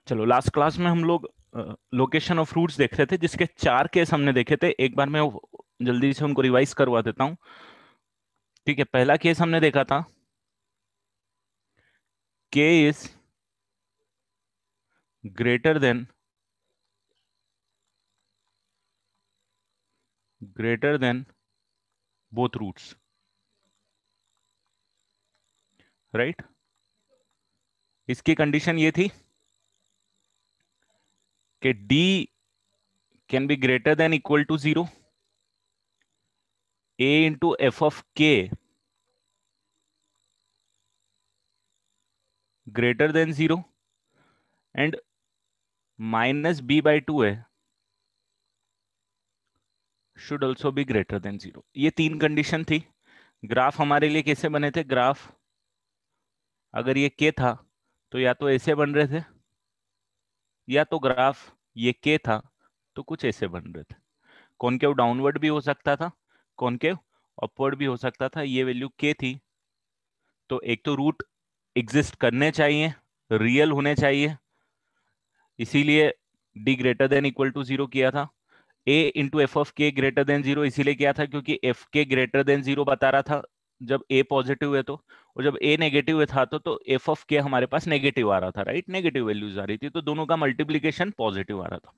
चलो, last class में हम लोग लोकेशन ऑफ रूट्स देख रहे थे, जिसके 4 केस हमने देखे थे। एक बार मैं जल्दी से उनको रिवाइज करवा देता हूँ। ठीक है, पहला केस हमने देखा था, k is greater than both roots, right. इसकी कंडीशन ये थी कि D can be greater than equal to 0, a into F of के greater than 0 and minus B by 2 है should also be greater than 0। ये 3 कंडीशन थी। Graph हमारे लिए कैसे बने थे? ग्राफ अगर ये के था तो या तो ऐसे बन रहे थे, या तो ग्राफ ये के था तो कुछ ऐसे बन रहे थे। कॉनकेव डाउनवर्ड भी हो सकता था, कॉनकेव अपवर्ड भी हो सकता था। ये वैल्यू के थी, तो एक तो रूट एग्जिस्ट करने चाहिए, रियल होने चाहिए, इसीलिए D greater than equal to 0 किया था। ए इंटू एफ ऑफ के ग्रेटर देन 0 इसीलिए किया था क्योंकि एफ के ग्रेटर देन 0 बता रहा था जब ए पॉजिटिव है तो, और जब ए नेगेटिव था तो एफ ऑफ के हमारे पास नेगेटिव आ रहा था, राइट। नेगेटिव वैल्यूज आ रही थी, तो दोनों का मल्टीप्लीकेशन पॉजिटिव आ रहा था।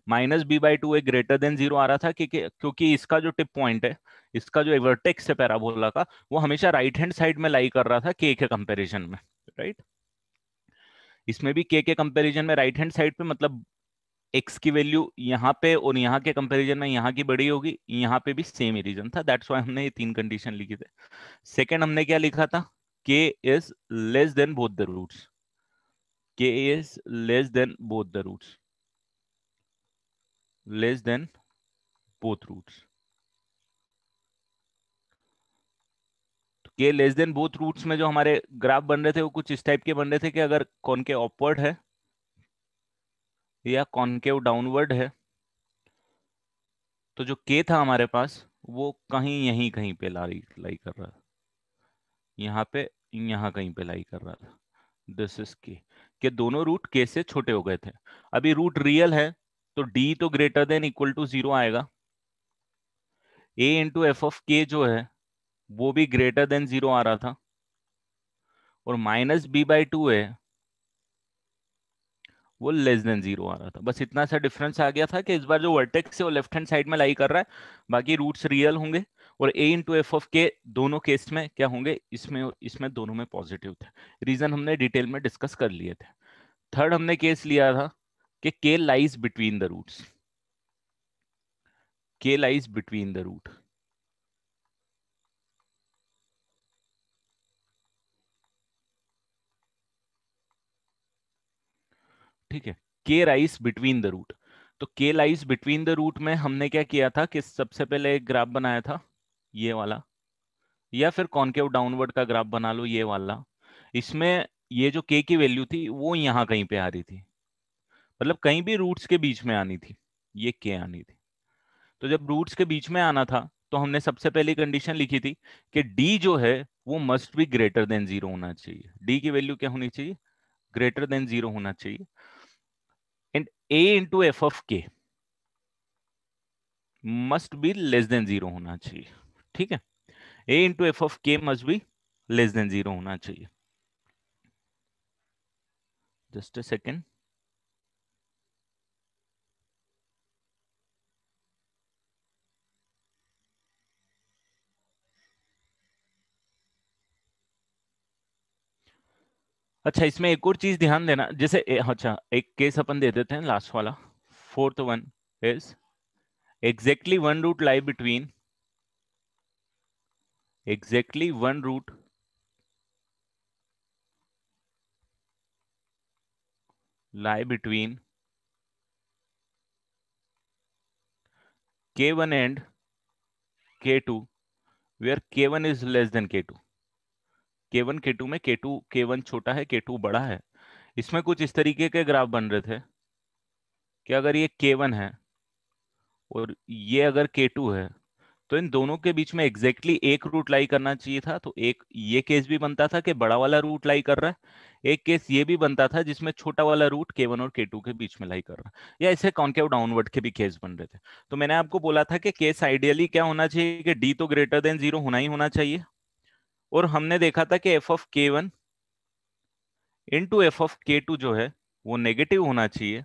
Minus B by 2 A greater than 0 आ रहा था क्योंकि इसका जो टिप पॉइंट है, इसका जो वर्टेक्स है पैराबोला का, वो हमेशा राइट हैंड साइड में लाई कर रहा था के कंपेरिजन में, राइट। इसमें भी के कंपेरिजन में राइट हैंड साइड पे, मतलब एक्स की वैल्यू यहाँ पे और यहाँ के कंपैरिजन में यहाँ की बड़ी होगी, यहाँ पे भी सेम ही रीजन था। दैट्स व्हाई हमने ये 3 कंडीशन लिखी थे। सेकंड हमने क्या लिखा था? K is less than both the roots, k is less than both the roots, less than both roots. K less than both roots में जो हमारे ग्राफ बन रहे थे वो कुछ इस टाइप के बन रहे थे कि अगर कॉनकेव अपवर्ड है या कॉनकेव डाउनवर्ड है तो जो के था हमारे पास वो कहीं यहीं कहीं पे लाई लाई कर रहा था, यहाँ पे, यहाँ कहीं पे लाई कर रहा था। दिस इज के दोनों रूट के से छोटे हो गए थे। अभी रूट रियल है तो डी तो ग्रेटर देन इक्वल टू 0 आएगा। ए इंटू एफ ऑफ के जो है वो भी ग्रेटर देन 0 आ रहा था, और माइनस बी बाई 2 है वो लेस देन 0 आ रहा था। बस इतना सा डिफरेंस आ गया था कि इस बार जो वर्टेक्स है वो लेफ्ट हैंड साइड में लाई कर रहा है, बाकी रूट्स रियल होंगे। और ए इंटू एफ ऑफ के दोनों केस में क्या होंगे? इसमें इसमें दोनों में पॉजिटिव थे। रीजन हमने डिटेल में डिस्कस कर लिए थे। थर्ड हमने केस लिया था कि के लाइज बिटवीन द रूट्स, के लाइज बिटवीन द रूट। ठीक है, के राइज बिटवीन द रूट। तो के लाइज बिटवीन द रूट में हमने क्या किया था कि सबसे पहले एक ग्राफ बनाया था, ये वाला, या फिर कॉनकेव डाउनवर्ड का ग्राफ बना लो, ये वाला। इसमें ये जो के की वैल्यू थी वो यहाँ कहीं पे आ रही थी, मतलब कहीं भी रूट्स के बीच में आनी थी, ये के आनी थी। तो जब रूट्स के बीच में आना था तो हमने सबसे पहली कंडीशन लिखी थी कि डी जो है वो मस्ट बी ग्रेटर देन 0 होना चाहिए। डी की वैल्यू क्या होनी चाहिए? ग्रेटर देन 0 होना चाहिए। And A into F of के मस्ट बी लेस देन 0 होना चाहिए। ठीक है, ए इंटू एफ ऑफ के मस्ट बी लेस देन 0 होना चाहिए। Just a second. अच्छा, इसमें एक और चीज ध्यान देना, जैसे अच्छा एक केस अपन दे देते हैं लास्ट वाला। Fourth one is exactly one root lie between, exactly one root lie between k1 and k2 where k1 is less than k2। k1 k2 में k2 k1 छोटा है, k2 बड़ा है। इसमें कुछ इस तरीके के ग्राफ बन रहे थे कि अगर ये k1 है और ये अगर k2 है तो इन दोनों के बीच में एग्जैक्टली एक रूट लाई करना चाहिए था, तो एक ये केस भी बनता था कि बड़ा वाला रूट लाई कर रहा है, एक केस ये भी बनता था जिसमें छोटा वाला रूट K1 और K2 के बीच में लाई कर रहा है, या ऐसे कॉन्केव डाउनवर्ड के भी केस बन रहे थे। तो मैंने आपको बोला था कि केस आइडियली क्या होना चाहिए कि D तो ग्रेटर देन 0 होना ही होना चाहिए, और हमने देखा था कि F of K1 into F of K2 जो है वो नेगेटिव होना चाहिए,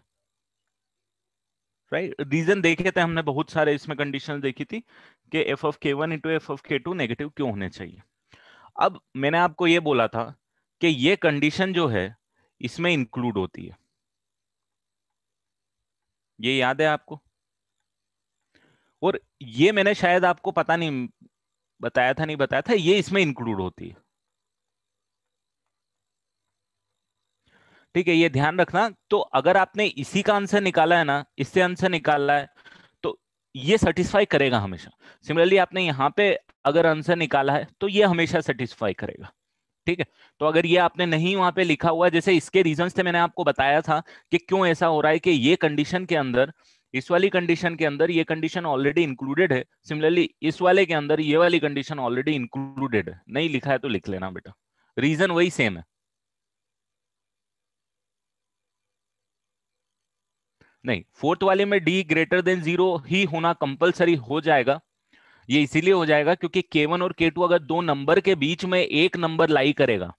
राइट। रीजन देखे थे हमने, बहुत सारे इसमें कंडीशन देखी थी कि F of K1 into F of K2 negative क्यों होने चाहिए। अब मैंने आपको ये बोला था कि ये कंडीशन जो है इसमें इंक्लूड होती है, ये याद है आपको, और ये मैंने शायद आपको पता नहीं बताया था, नहीं बताया था, ये इसमें इंक्लूड होती है। ठीक है, ये ध्यान रखना। तो अगर आपने इसी का आंसर निकाला है ना, इससे आंसर निकाला है, तो ये सेटिस्फाई करेगा हमेशा। सिमिलरली आपने यहां पे अगर आंसर निकाला है तो ये हमेशा सेटिस्फाई करेगा। ठीक है, तो अगर ये आपने नहीं वहां पे लिखा हुआ, जैसे इसके रीजंस थे मैंने आपको बताया था कि क्यों ऐसा हो रहा है, कि ये कंडीशन के अंदर, इस वाली कंडीशन के अंदर ये कंडीशन ऑलरेडी इंक्लूडेड है, सिमिलरली इस वाले के अंदर ये वाली कंडीशन ऑलरेडी इंक्लूडेड है। नहीं लिखा है तो लिख लेना बेटा, रीजन वही सेम है। नहीं, फोर्थ वाले में डी ग्रेटर देन जीरो ही होना कंपलसरी हो जाएगा। ये इसीलिए हो जाएगा क्योंकि K1 और K2 अगर दो नंबर के बीच में एक नंबर लाई करेगा,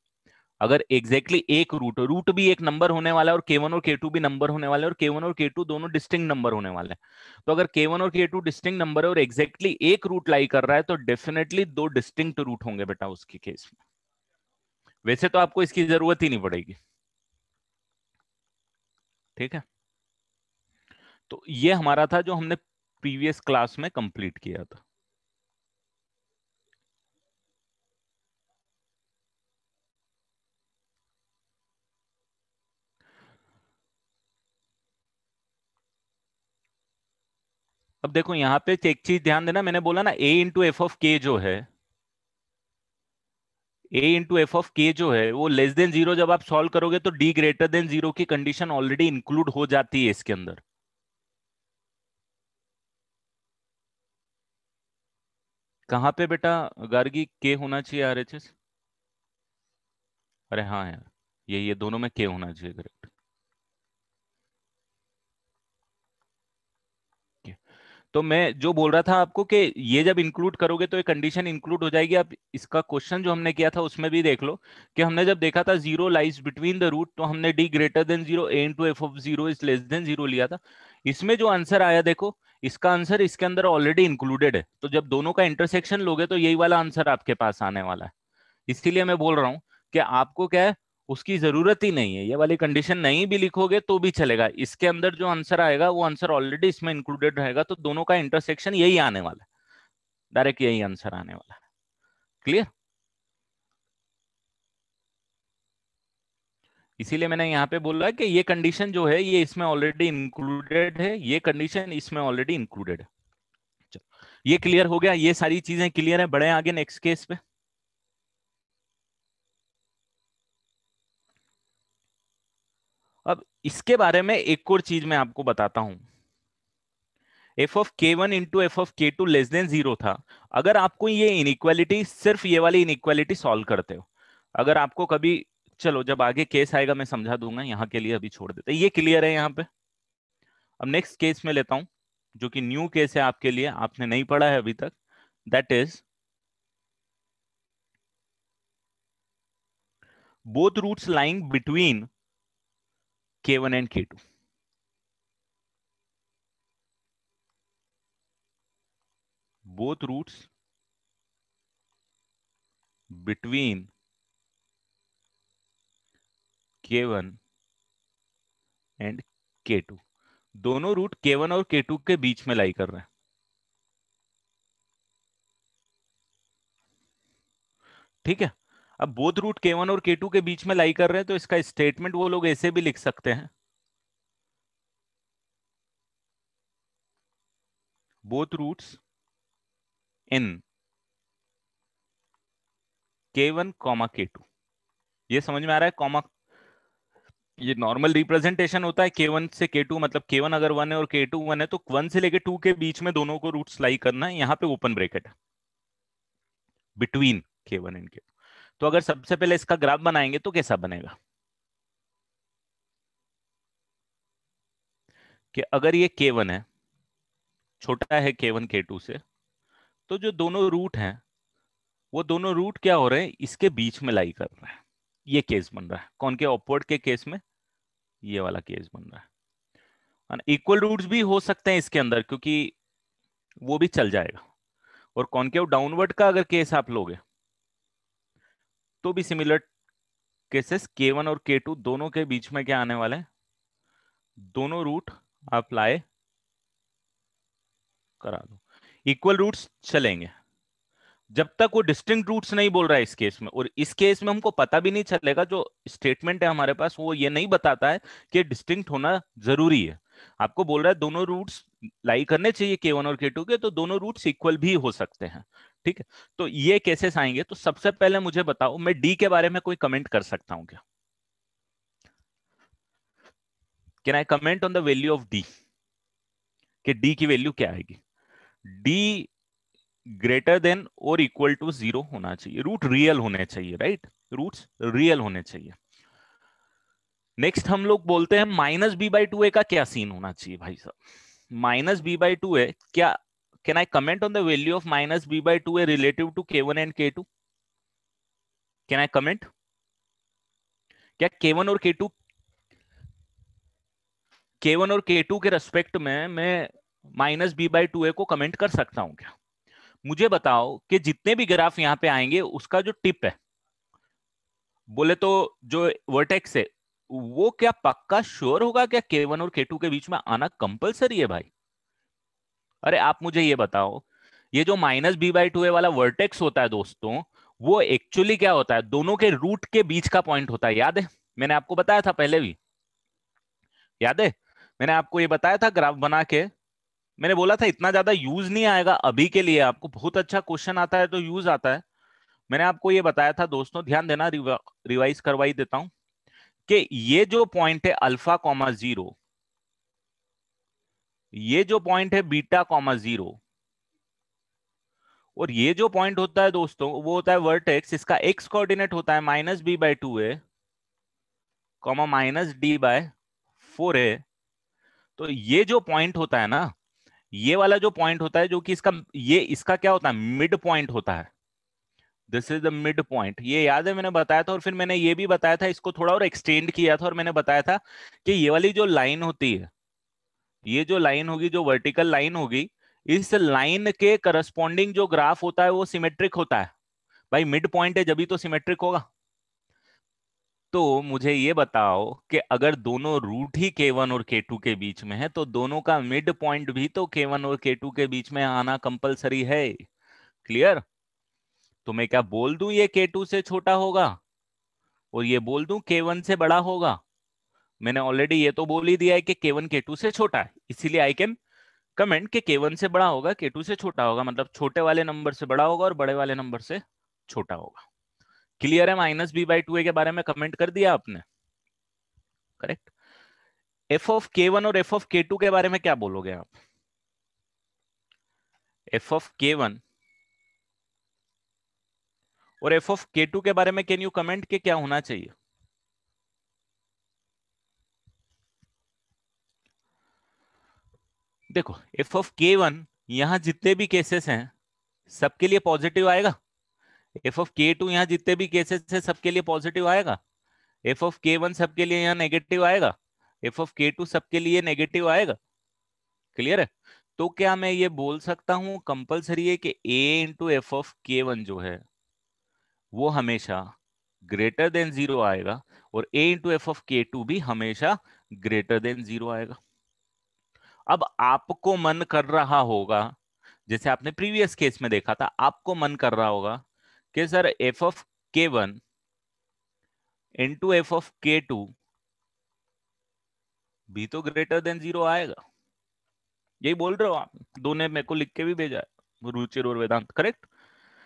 अगर एग्जैक्टली एक रूट, रूट भी एक नंबर होने वाला है और K1 और K2 भी नंबर होने वाले हैं, और K1 और K2 दोनों डिस्टिंक्ट नंबर होने वाले हैं, तो अगर K1 और K2 डिस्टिंक्ट नंबर है और एग्जैक्टली एक रूट लाई कर रहा है, तो डेफिनेटली दो डिस्टिंक्ट रूट होंगे बेटा उसके केस में। वैसे तो आपको इसकी जरूरत ही नहीं पड़ेगी। ठीक है, तो ये हमारा था जो हमने प्रीवियस क्लास में कंप्लीट किया था। अब देखो यहां पे एक चीज ध्यान देना, मैंने बोला ना ए इंटू एफ ऑफ के जो है, ए इंटू एफ ऑफ के जो है वो लेस देन जीरो जब आप सॉल्व करोगे तो डी ग्रेटर देन जीरो की कंडीशन ऑलरेडी इंक्लूड हो जाती है इसके अंदर। कहाँ पे बेटा गार्गी के होना चाहिए आरएचएस? अरे हाँ यार, ये दोनों में के होना चाहिए, करेक्ट। तो मैं जो बोल रहा था आपको कि ये जब इंक्लूड करोगे तो ये कंडीशन इंक्लूड हो जाएगी। अब इसका क्वेश्चन जो हमने किया था उसमें भी देख लो कि हमने जब देखा था zero lies between the root, तो हमने D greater than zero A into F of zero is less than zero लिया था। इसमें जो आंसर आया देखो, इसका आंसर इसके अंदर ऑलरेडी इंक्लूडेड है, तो जब दोनों का इंटरसेक्शन लोगे तो यही वाला आंसर आपके पास आने वाला है। इसीलिए मैं बोल रहा हूं कि आपको क्या है, उसकी जरूरत ही नहीं है, ये वाली कंडीशन नहीं भी लिखोगे तो भी चलेगा, इसके अंदर जो आंसर आएगा वो आंसर ऑलरेडी इसमें इंक्लूडेड रहेगा, तो दोनों का इंटरसेक्शन यही आने वाला है, डायरेक्ट यही आंसर आने वाला है। क्लियर? इसीलिए मैंने यहाँ पे बोला कि ये कंडीशन जो है ये इसमें ऑलरेडी इंक्लूडेड है, ये कंडीशन इसमें ऑलरेडी इंक्लूडेड है। चलो, ये क्लियर हो गया, ये सारी चीजें क्लियर है, बढ़े आगे नेक्स्ट केस पे। अब इसके बारे में एक और चीज मैं आपको बताता हूं। F of K1 into F of K2 less than zero था। अगर आपको ये इनइक्वालिटी, सिर्फ ये वाली इनइक्वालिटी सॉल्व करते हो, अगर आपको कभी, चलो जब आगे केस आएगा मैं समझा दूंगा, यहाँ के लिए अभी छोड़ देते, ये क्लियर है यहाँ पे। अब नेक्स्ट केस में लेता हूं, जो कि न्यू केस है आपके लिए, आपने नहीं पढ़ा है अभी तक। That is both roots lying between K1 and K2। Both roots between K1 and K2, दोनों रूट K1 और K2 के बीच में लाई कर रहे हैं। ठीक है, अब बोथ रूट K1 और K2 के बीच में लाई कर रहे हैं, तो इसका स्टेटमेंट वो लोग ऐसे भी लिख सकते हैं, both roots in K1 comma K2। ये समझ में आ रहा है? कॉमा, ये नॉर्मल रिप्रेजेंटेशन होता है K1 से K2, मतलब K1 अगर 1 है और K2 1 है तो 1 से लेके 2 के बीच में दोनों को रूट्स लाई करना है, यहाँ पे ओपन ब्रैकेट है बिटवीन K1 एंड K2। तो अगर सबसे पहले इसका ग्राफ बनाएंगे तो कैसा बनेगा कि अगर ये K1 है, छोटा है K1 K2 से, तो जो दोनों रूट हैं वो दोनों रूट क्या हो रहे हैं, इसके बीच में लाई कर रहे हैं। ये केस बन रहा है कौन के, अपवर्ड के केस में ये वाला केस बन रहा है ना। इक्वल रूट्स भी हो सकते हैं इसके अंदर, क्योंकि वो भी चल जाएगा। और कॉनकेव डाउनवर्ड का अगर केस आप लोगे तो भी सिमिलर केसेस K1 और K2 दोनों के बीच में क्या आने वाले हैं, दोनों रूट आप लाए करा दो, इक्वल रूट्स चलेंगे जब तक वो डिस्टिंक्ट रूट्स नहीं बोल रहा है इस केस में। और इस केस में हमको पता भी नहीं चलेगा, जो स्टेटमेंट है हमारे पास वो ये नहीं बताता है कि डिस्टिंक्ट होना जरूरी है। आपको बोल रहा है दोनों रूट्स लाई करने चाहिए K1 और K2 के, तो दोनों रूट्स इक्वल भी हो सकते हैं। ठीक है, तो ये केसेस आएंगे। तो सबसे पहले मुझे बताओ, मैं डी के बारे में कोई कमेंट कर सकता हूं क्या? Can I comment on the value of D, कि डी की वैल्यू क्या आएगी? डी ग्रेटर देन और इक्वल टू 0 होना चाहिए, रूट रियल होने चाहिए, राइट? रूट्स रियल होने चाहिए। नेक्स्ट हम लोग बोलते हैं -b/2a का क्या सीन होना चाहिए भाई साहब? -b/2a क्या, can I comment on the value of -b/2a relative to K1 and K2? Can I comment? क्या K1 और K2 के रेस्पेक्ट में मैं -b/2a को कमेंट कर सकता हूं क्या? मुझे बताओ कि जितने भी ग्राफ यहां पे आएंगे उसका जो टिप है, बोले तो जो वर्टेक्स है, वो क्या पक्का श्योर होगा क्या K1 और K2 के बीच में आना कंपलसरी है भाई? अरे आप मुझे ये बताओ, ये जो -b/2a वाला वर्टेक्स होता है दोस्तों, वो एक्चुअली क्या होता है, दोनों के रूट के बीच का पॉइंट होता है। याद है, मैंने आपको बताया था पहले भी, याद है? मैंने आपको ये बताया था ग्राफ बना के। मैंने बोला था इतना ज्यादा यूज नहीं आएगा अभी के लिए, आपको बहुत अच्छा क्वेश्चन आता है तो यूज आता है। मैंने आपको ये बताया था दोस्तों, ध्यान देना, रिवाइज करवाई देता हूं कि ये जो पॉइंट है α,0, ये जो पॉइंट है β,0, और ये जो पॉइंट होता है दोस्तों वो होता है वर्टेक्स, इसका एक्स कोऑर्डिनेट होता है -b/2a, -d/4a। तो ये जो पॉइंट होता है ना, ये वाला जो पॉइंट होता है, जो कि इसका, ये इसका क्या होता है, मिड पॉइंट होता है। This is the mid point, ये याद है मैंने बताया था। और फिर मैंने ये भी बताया था, इसको थोड़ा और एक्सटेंड किया था, और मैंने बताया था कि ये वाली जो लाइन होती है, ये जो लाइन होगी, जो वर्टिकल लाइन होगी, इस लाइन के करस्पॉन्डिंग जो ग्राफ होता है वो सिमेट्रिक होता है। भाई मिड पॉइंट है जब ही तो सिमेट्रिक होगा। तो मुझे ये बताओ कि अगर दोनों रूट ही K1 और K2 के बीच में है, तो दोनों का मिड पॉइंट भी तो K1 और K2 के बीच में आना कंपलसरी है। क्लियर? तो मैं क्या बोल दूं ये K2 से छोटा होगा, और ये बोल दूं K1 से बड़ा होगा? मैंने ऑलरेडी ये तो बोल ही दिया है कि K1 K2 से छोटा है, इसीलिए आई कैन कमेंट कि K1 से बड़ा होगा, K2 से छोटा होगा, मतलब छोटे वाले नंबर से बड़ा होगा और बड़े वाले नंबर से छोटा होगा। क्लियर है? -b/2a के बारे में कमेंट कर दिया आपने, करेक्ट? f(k1) और f(k2) के बारे में क्या बोलोगे आप? f(k1) और f(k2) के बारे में कैन यू कमेंट के क्या होना चाहिए? देखो, f(k1) यहां जितने भी केसेस हैं सबके लिए पॉजिटिव आएगा। f(k2) यहां जितने भी केसेस हैं सबके लिए पॉजिटिव आएगा। f(k1) सबके लिए यहाँ नेगेटिव आएगा। f(k2) सबके लिए नेगेटिव आएगा। क्लियर है? तो क्या मैं ये बोल सकता हूं कंपलसरी है कि a × f(k1) जो है वो हमेशा ग्रेटर देन 0 आएगा, और a × f(k2) भी हमेशा ग्रेटर देन 0 आएगा। अब आपको मन कर रहा होगा, जैसे आपने प्रीवियस केस में देखा था, आपको मन कर रहा होगा कि सर f(k1) × f(k2) भी तो ग्रेटर देन 0 आएगा। यही बोल रहे हो आप? दोनों मेरे को लिख के भी भेजा है, रुचिर और वेदांत, करेक्ट?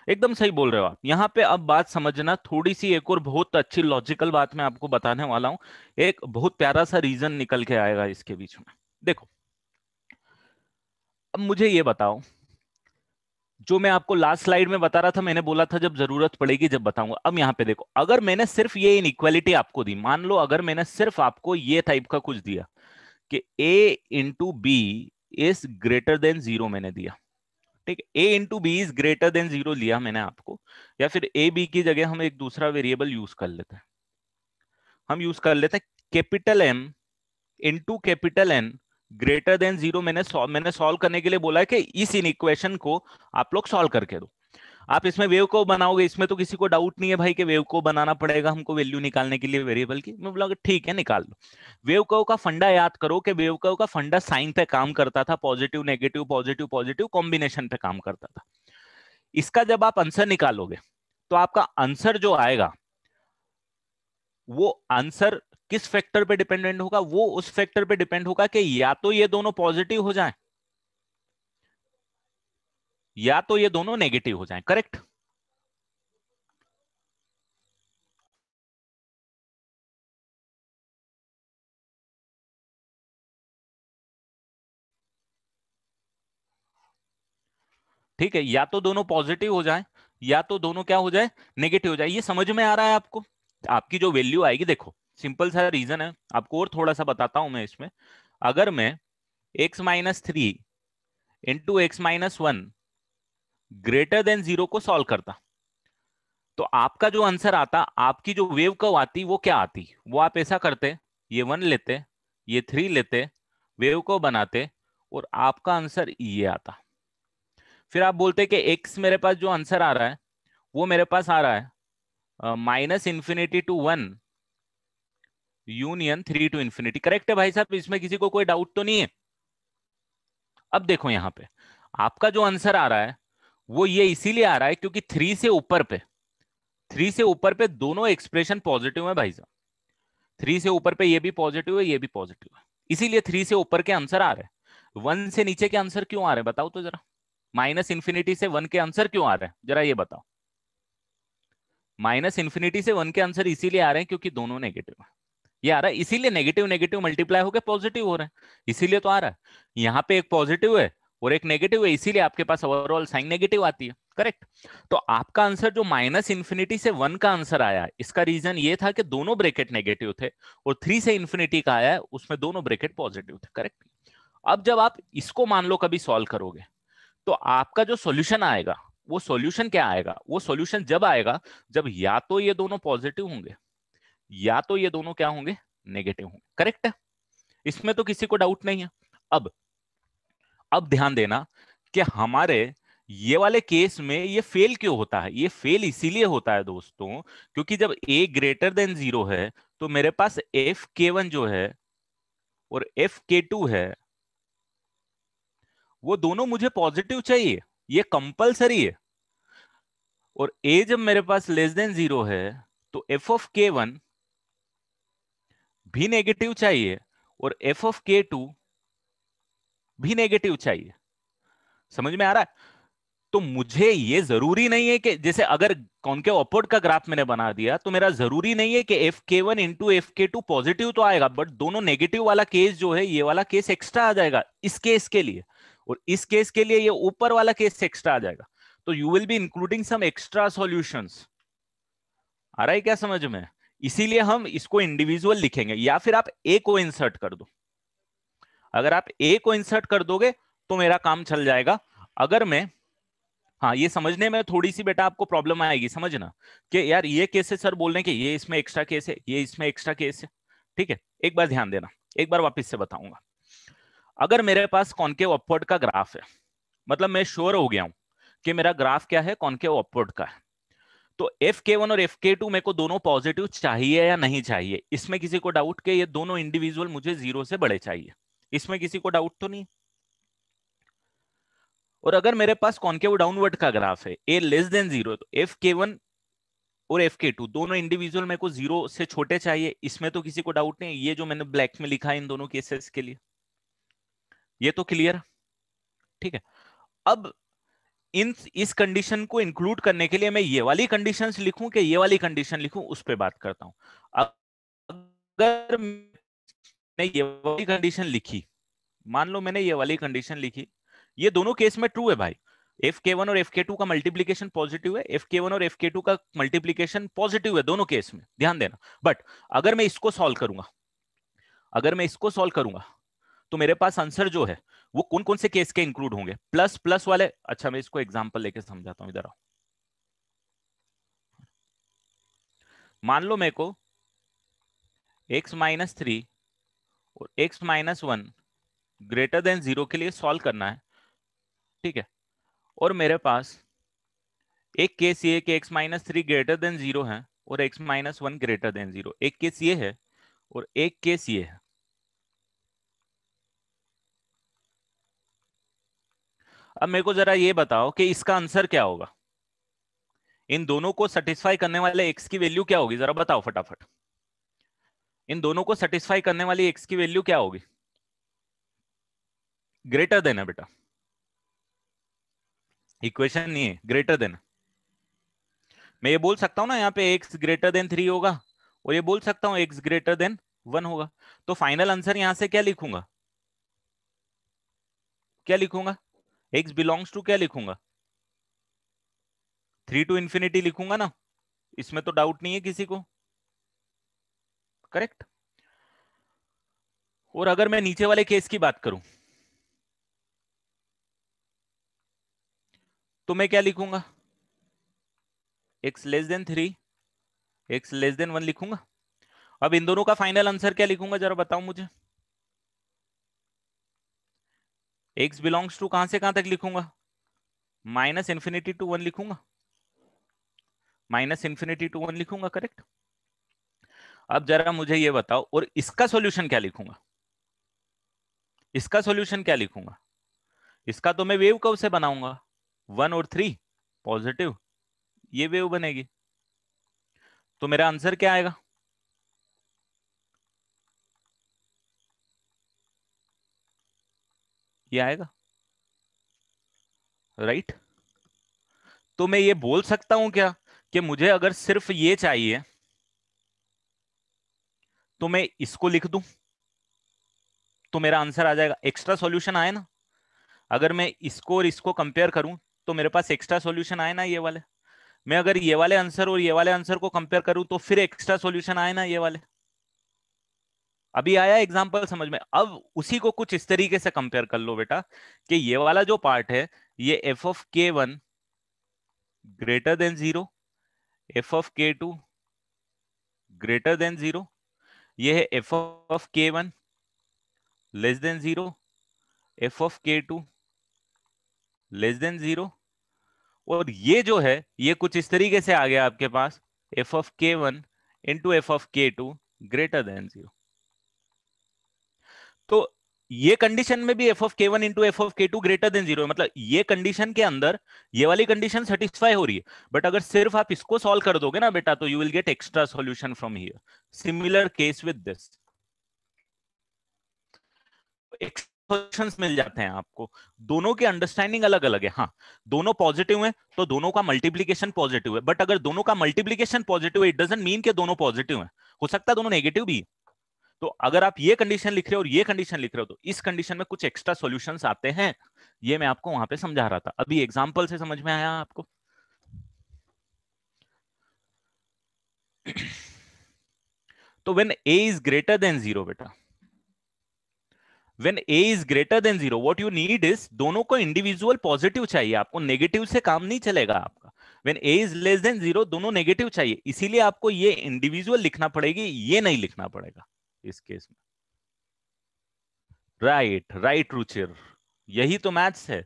एकदम सही बोल रहे हो आप। यहाँ पे अब बात समझना थोड़ी सी, एक और बहुत अच्छी लॉजिकल बात मैं आपको बताने वाला हूँ। एक बहुत प्यारा सा रीजन निकल के आएगा इसके बीच में। देखो, अब मुझे ये बताओ, जो मैं आपको लास्ट स्लाइड में बता रहा था, मैंने बोला था जब जरूरत पड़ेगी जब बताऊंगा। अब यहाँ पे देखो, अगर मैंने सिर्फ ये इनइक्वालिटी आपको दी, मान लो अगर मैंने सिर्फ आपको ये टाइप का कुछ दिया कि a into B is greater than zero मैंने दिया, ठीक है, a into B is greater than zero लिया मैंने आपको, या फिर ए बी की जगह हम एक दूसरा वेरिएबल यूज कर लेते हैं। हम यूज कर लेते हैं capital M into capital N greater than zero. मैंने सॉल्व करने के लिए बोला है कि इस इन इक्वेशन को आप लोग सॉल्व करके दो। आप इसमें वेव को बनाओगे, इसमें तो किसी को डाउट नहीं है भाई कि वेव को बनाना पड़ेगा हमको वैल्यू निकालने के लिए वेरिएबल की। मैं बोला ठीक है निकाल लो। वेव कर्व का फंडा याद करो कि वेव कर्व का फंडा साइन पे काम करता था, positive negative positive positive combination पे काम करता था। इसका जब आप आंसर निकालोगे तो आपका आंसर जो आएगा वो आंसर किस फैक्टर पे डिपेंडेंट होगा? वो उस फैक्टर पे डिपेंड होगा कि या तो ये दोनों पॉजिटिव हो जाएं या तो ये दोनों नेगेटिव हो जाएं। करेक्ट? ठीक है, या तो दोनों पॉजिटिव हो जाए या तो दोनों क्या हो जाए, नेगेटिव हो जाए। ये समझ में आ रहा है आपको? आपकी जो वैल्यू आएगी, देखो सिंपल सा रीजन है आपको, और थोड़ा सा बताता हूं मैं इसमें। अगर मैं x minus three into x minus one greater than zero को सॉल्व करता, तो आपका जो आंसर आता, आपकी जो वेव कर्व आती, वो क्या आती? वो आप ऐसा करते, ये वन लेते, ये थ्री लेते, वेव कर्व बनाते, और आपका आंसर ये आता। फिर आप बोलते कि एक्स मेरे पास जो आंसर आ रहा है वो मेरे पास आ रहा है minus infinity to one union three to infinity. Correct है भाई साहब? इसमें किसी को कोई डाउट तो नहीं है? अब देखो यहां पे आपका जो आंसर आ रहा है वो ये इसीलिए आ रहा है क्योंकि थ्री से ऊपर पे दोनों एक्सप्रेशन पॉजिटिव है भाई साहब। थ्री से ऊपर पे ये भी पॉजिटिव है, ये भी पॉजिटिव है, इसीलिए थ्री से ऊपर के आंसर आ रहे हैं। वन से नीचे के आंसर क्यों आ रहे हैं बताओ तो जरा? माइनस इंफिनिटी से वन के आंसर क्यों आ रहे हैं जरा ये बताओ? माइनस इंफिनिटी से वन के आंसर इसीलिए आ रहे हैं क्योंकि दोनों नेगेटिव है। ये आ रहा है इसीलिए नेगेटिव नेगेटिव मल्टीप्लाई होकर पॉजिटिव हो रहे हैं, इसीलिए तो आ रहा है। यहाँ पे एक पॉजिटिव है और एक नेगेटिव है, इसीलिए आपके पास ओवरऑल साइन नेगेटिव आती है। करेक्ट? तो आपका आंसर जो माइनस इंफिनिटी से वन का आंसर आया, इसका रीजन ये था कि दोनों ब्रैकेट नेगेटिव थे, और थ्री से इंफिनिटी का आया है उसमें दोनों ब्रैकेट पॉजिटिव थे। करेक्ट? अब जब आप इसको मान लो कभी सॉल्व करोगे तो आपका जो सॉल्यूशन आएगा, वो सॉल्यूशन क्या आएगा? वो सॉल्यूशन जब आएगा जब या तो ये दोनों पॉजिटिव होंगे या तो ये दोनों क्या होंगे, नेगेटिव होंगे। करेक्ट है? इसमें तो किसी को डाउट नहीं है। अब अब ध्यान देना कि हमारे ये वाले केस में ये फेल क्यों होता है? ये फेल इसीलिए होता है दोस्तों क्योंकि जब a ग्रेटर देन जीरो है तो मेरे पास एफ के वन जो है और एफ के टू है, वो दोनों मुझे पॉजिटिव चाहिए, ये कंपलसरी है। और a जब मेरे पास लेस देन जीरो है तो एफ ऑफ के वन भी नेगेटिव चाहिए और एफ ऑफ के टू भी नेगेटिव चाहिए। समझ में आ रहा है? तो मुझे ये जरूरी नहीं है कि जैसे अगर कॉनकेव अपवर्ड का ग्राफ मैंने बना दिया तो मेरा जरूरी नहीं है कि एफ के वन इंटू एफ के टू पॉजिटिव तो आएगा, बट दोनों नेगेटिव वाला केस जो है, ये वाला केस एक्स्ट्रा आ जाएगा इस केस के लिए, और इस केस के लिए ये ऊपर वाला केस एक्स्ट्रा आ जाएगा। तो you will be including some extra solutions. आ रहा है क्या समझ में? इसीलिए हम इसको इंडिविजुअल लिखेंगे, या फिर आप ए को इंसर्ट कर दो। अगर आप ए को इंसर्ट कर दोगे तो मेरा काम चल जाएगा। अगर मैं, हाँ ये समझने में थोड़ी सी बेटा आपको प्रॉब्लम आएगी समझना कि यार ये केस है सर, बोल रहे हैं कि ये इसमें एक्स्ट्रा केस है, ये इसमें एक्स्ट्रा केस है। ठीक है, एक बार ध्यान देना, एक बार वापस से बताऊंगा। अगर मेरे पास कॉनकेव अपवर्ड का ग्राफ है, मतलब मैं श्योर हो गया हूं कि मेरा ग्राफ क्या है, कॉनकेव अपवर्ड का है, तो एफ के वन और एफ के टू मेरे को दोनों पॉजिटिव चाहिए या नहीं चाहिए? इसमें किसी को डाउट के ये दोनों इंडिविजुअल मुझे जीरो से बड़े चाहिए? इसमें किसी को डाउट तो नहीं? और अगर मेरे पास कॉनकेव डाउनवर्ड का ग्राफ है, ए लेस देन जीरो, तो एफ के वन और एफ के टू दोनों इंडिविजुअल मेरे को जीरो से छोटे चाहिए, इसमें तो किसी को डाउट नहीं? ये जो मैंने ब्लैक में लिखा है इन दोनों केसेस के लिए, ये तो क्लियर? ठीक है। अब इस कंडीशन को इंक्लूड करने के लिए मैं ये वाली कंडीशंस लिखूं कि ये वाली कंडीशन लिखूं, उस पे बात करता हूं। अगर मैंने ये वाली कंडीशन लिखी, मान लो मैंने ये वाली कंडीशन लिखी, ये दोनों केस में ट्रू है भाई। एफ के वन और एफ के टू का मल्टीप्लीकेशन पॉजिटिव है, एफ के वन और एफ के टू का मल्टीप्लीकेशन पॉजिटिव है दोनों केस में, ध्यान देना। बट अगर मैं इसको सॉल्व करूंगा, अगर मैं इसको सॉल्व करूंगा, तो मेरे पास आंसर जो है वो कौन कौन से केस के इंक्लूड होंगे, प्लस प्लस वाले। अच्छा मैं इसको एग्जांपल लेके समझाता हूं, इधर आओ। मान लो मेरे को x-3 और x-1 ग्रेटर देन 0 के लिए सॉल्व करना है, ठीक है। और मेरे पास एक केस ये कि x-3 ग्रेटर देन 0 है और x-1 ग्रेटर देन 0, एक केस ये है और एक केस ये है। अब मेरे को जरा ये बताओ कि इसका आंसर क्या होगा, इन दोनों को सेटिस्फाई करने वाले x की वैल्यू क्या होगी, जरा बताओ फटाफट। इन दोनों को सेटिस्फाई करने वाली x की वैल्यू क्या होगी? ग्रेटर देन है बेटा, इक्वेशन नहीं है, ग्रेटर देन। मैं ये बोल सकता हूं ना यहाँ पे x ग्रेटर देन 3 होगा, और ये बोल सकता हूँ x ग्रेटर देन 1 होगा। तो फाइनल आंसर यहां से क्या लिखूंगा, क्या लिखूंगा, x बिलोंग्स टू क्या लिखूंगा, 3 टू इंफिनिटी लिखूंगा ना, इसमें तो डाउट नहीं है किसी को, करेक्ट। और अगर मैं नीचे वाले केस की बात करूं, तो मैं क्या लिखूंगा, x less than 3, x less than 1 लिखूंगा। अब इन दोनों का फाइनल आंसर क्या लिखूंगा, जरा बताओ मुझे। x बिलोंग्स टू कहां से कहां तक लिखूंगा, माइनस इंफिनिटी टू 1 लिखूंगा, माइनस इंफिनिटी टू 1 लिखूंगा, करेक्ट। अब जरा मुझे ये बताओ, और इसका सॉल्यूशन क्या लिखूंगा, इसका सॉल्यूशन क्या लिखूंगा। इसका तो मैं वेव कर्व से बनाऊंगा, 1 और 3 पॉजिटिव, ये वेव बनेगी। तो मेरा आंसर क्या आएगा, ये आएगा, राइट। तो मैं ये बोल सकता हूं क्या कि मुझे अगर सिर्फ ये चाहिए तो मैं इसको लिख दूं तो मेरा आंसर आ जाएगा, एक्स्ट्रा सॉल्यूशन आए ना। अगर मैं इसको और इसको कंपेयर करूं तो मेरे पास एक्स्ट्रा सॉल्यूशन आए ना, ये वाले। मैं अगर ये वाले आंसर और ये वाले आंसर को कंपेयर करूं तो फिर एक्स्ट्रा सॉल्यूशन आए ना, ये वाले। अभी आया एग्जांपल समझ में। अब उसी को कुछ इस तरीके से कंपेयर कर लो बेटा, कि ये वाला जो पार्ट है, ये एफ ऑफ के one greater than 0, F of के टू ग्रेटर देन 0, ये है एफ ऑफ के one less than 0, F of के टू लेस देन 0, और ये जो है ये कुछ इस तरीके से आ गया आपके पास, एफ ऑफ के वन इंटू एफ ऑफ के टू ग्रेटर देन 0। तो ये कंडीशन में भी एफ ऑफ के वन इंटू एफ ऑफ के टू ग्रेटर देन 0 है, मतलब ये कंडीशन के अंदर ये वाली कंडीशन सेटिस्फाई हो रही है। बट अगर सिर्फ आप इसको सॉल्व कर दोगे ना बेटा, तो you will get extra solution from here. Similar case with this, solutions मिल जाते हैं आपको। दोनों की अंडरस्टैंडिंग अलग अलग है। हाँ, दोनों पॉजिटिव हैं तो दोनों का मल्टीप्लीकेशन पॉजिटिव है, बट अगर दोनों का मल्टीप्लीकेशन पॉजिटिव है, इट डजंट मीन कि दोनों पॉजिटिव हैं, हो सकता है दोनों नेगेटिव भी। तो अगर आप ये कंडीशन लिख रहे हो और ये कंडीशन लिख रहे हो, तो इस कंडीशन में कुछ एक्स्ट्रा सॉल्यूशंस आते हैं। ये मैं आपको वहां पे समझा रहा था, अभी एग्जांपल से समझ में आया आपको। तो when a is greater than 0 बेटा, when a is greater than 0, what you need is, दोनों को इंडिविजुअल पॉजिटिव चाहिए आपको, नेगेटिव से काम नहीं चलेगा आपका। when a is less than 0, दोनों नेगेटिव चाहिए, इसीलिए आपको ये इंडिविजुअल लिखना पड़ेगी, ये नहीं लिखना पड़ेगा इस केस में। राइट राइट रुचिर, यही तो मैथ्स है।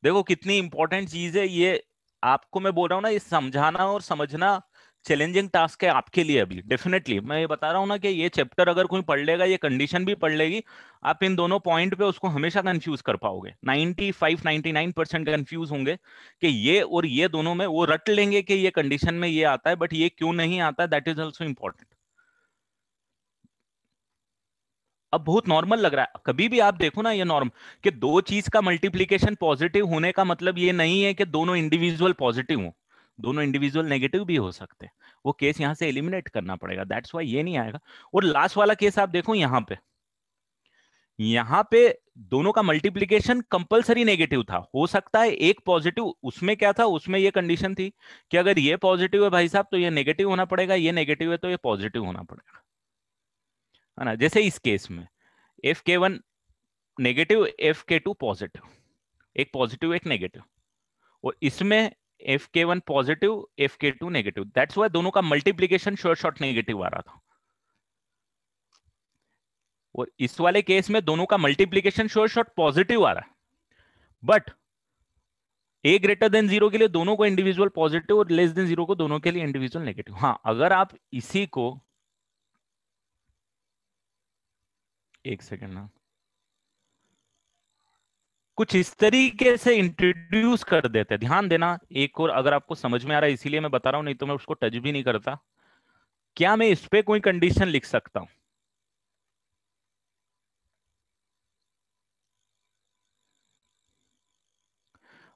देखो कितनी इंपॉर्टेंट चीज है ये, आपको मैं बोल रहा हूँ ना, ये समझाना और समझना चैलेंजिंग टास्क है आपके लिए। अभी डेफिनेटली मैं ये बता रहा हूँ ना कि ये चैप्टर अगर कोई पढ़ लेगा, ये कंडीशन भी पढ़ लेगी, आप इन दोनों पॉइंट पे उसको हमेशा कंफ्यूज कर पाओगे। 95-99% कंफ्यूज होंगे कि ये और ये दोनों में, वो रट लेंगे कि ये कंडीशन में ये आता है, बट ये क्यों नहीं आता है, दैट इज ऑल्सो इंपॉर्टेंट। अब बहुत नॉर्मल लग रहा है, कभी भी आप देखो ना ये नॉर्म कि दो चीज का मल्टीप्लीकेशन पॉजिटिव होने का मतलब ये नहीं है कि दोनों इंडिविजुअल पॉजिटिव हो, दोनों इंडिविजुअल नेगेटिव भी हो सकते हैं। वो केस यहां से एलिमिनेट करना पड़ेगा, दैट्स वाई ये नहीं आएगा। और लास्ट वाला केस आप देखो यहां पे दोनों का मल्टीप्लीकेशन कंपलसरी नेगेटिव था, हो सकता है एक पॉजिटिव, उसमें क्या था, उसमें ये कंडीशन थी कि अगर ये पॉजिटिव है भाई साहब तो ये नेगेटिव होना पड़ेगा, ये नेगेटिव है तो ये पॉजिटिव होना पड़ेगा, है ना। जैसे इस केस में एफ के वन नेगेटिव, एफ के टू पॉजिटिव, एक पॉजिटिव एक नेगेटिव, और इसमें एफ के वन पॉजिटिव एफ के टू नेगेटिव, दैट्स वाई दोनों का मल्टीप्लीकेशन शॉर्ट शॉर्ट नेगेटिव आ रहा था। और इस वाले केस में दोनों का मल्टीप्लीकेशन शॉर्ट शॉर्ट पॉजिटिव आ रहा है, but A greater than zero के लिए दोनों को इंडिविजुअल पॉजिटिव और लेस देन जीरो को दोनों के लिए इंडिविजुअल नेगेटिव। हाँ, अगर आप इसी को एक सेकेंड ना कुछ इस तरीके से इंट्रोड्यूस कर देते हैं, ध्यान देना एक और, अगर आपको समझ में आ रहा है इसीलिए मैं बता रहा हूं, नहीं तो मैं उसको टच भी नहीं करता। क्या मैं इस पे कोई कंडीशन लिख सकता हूं?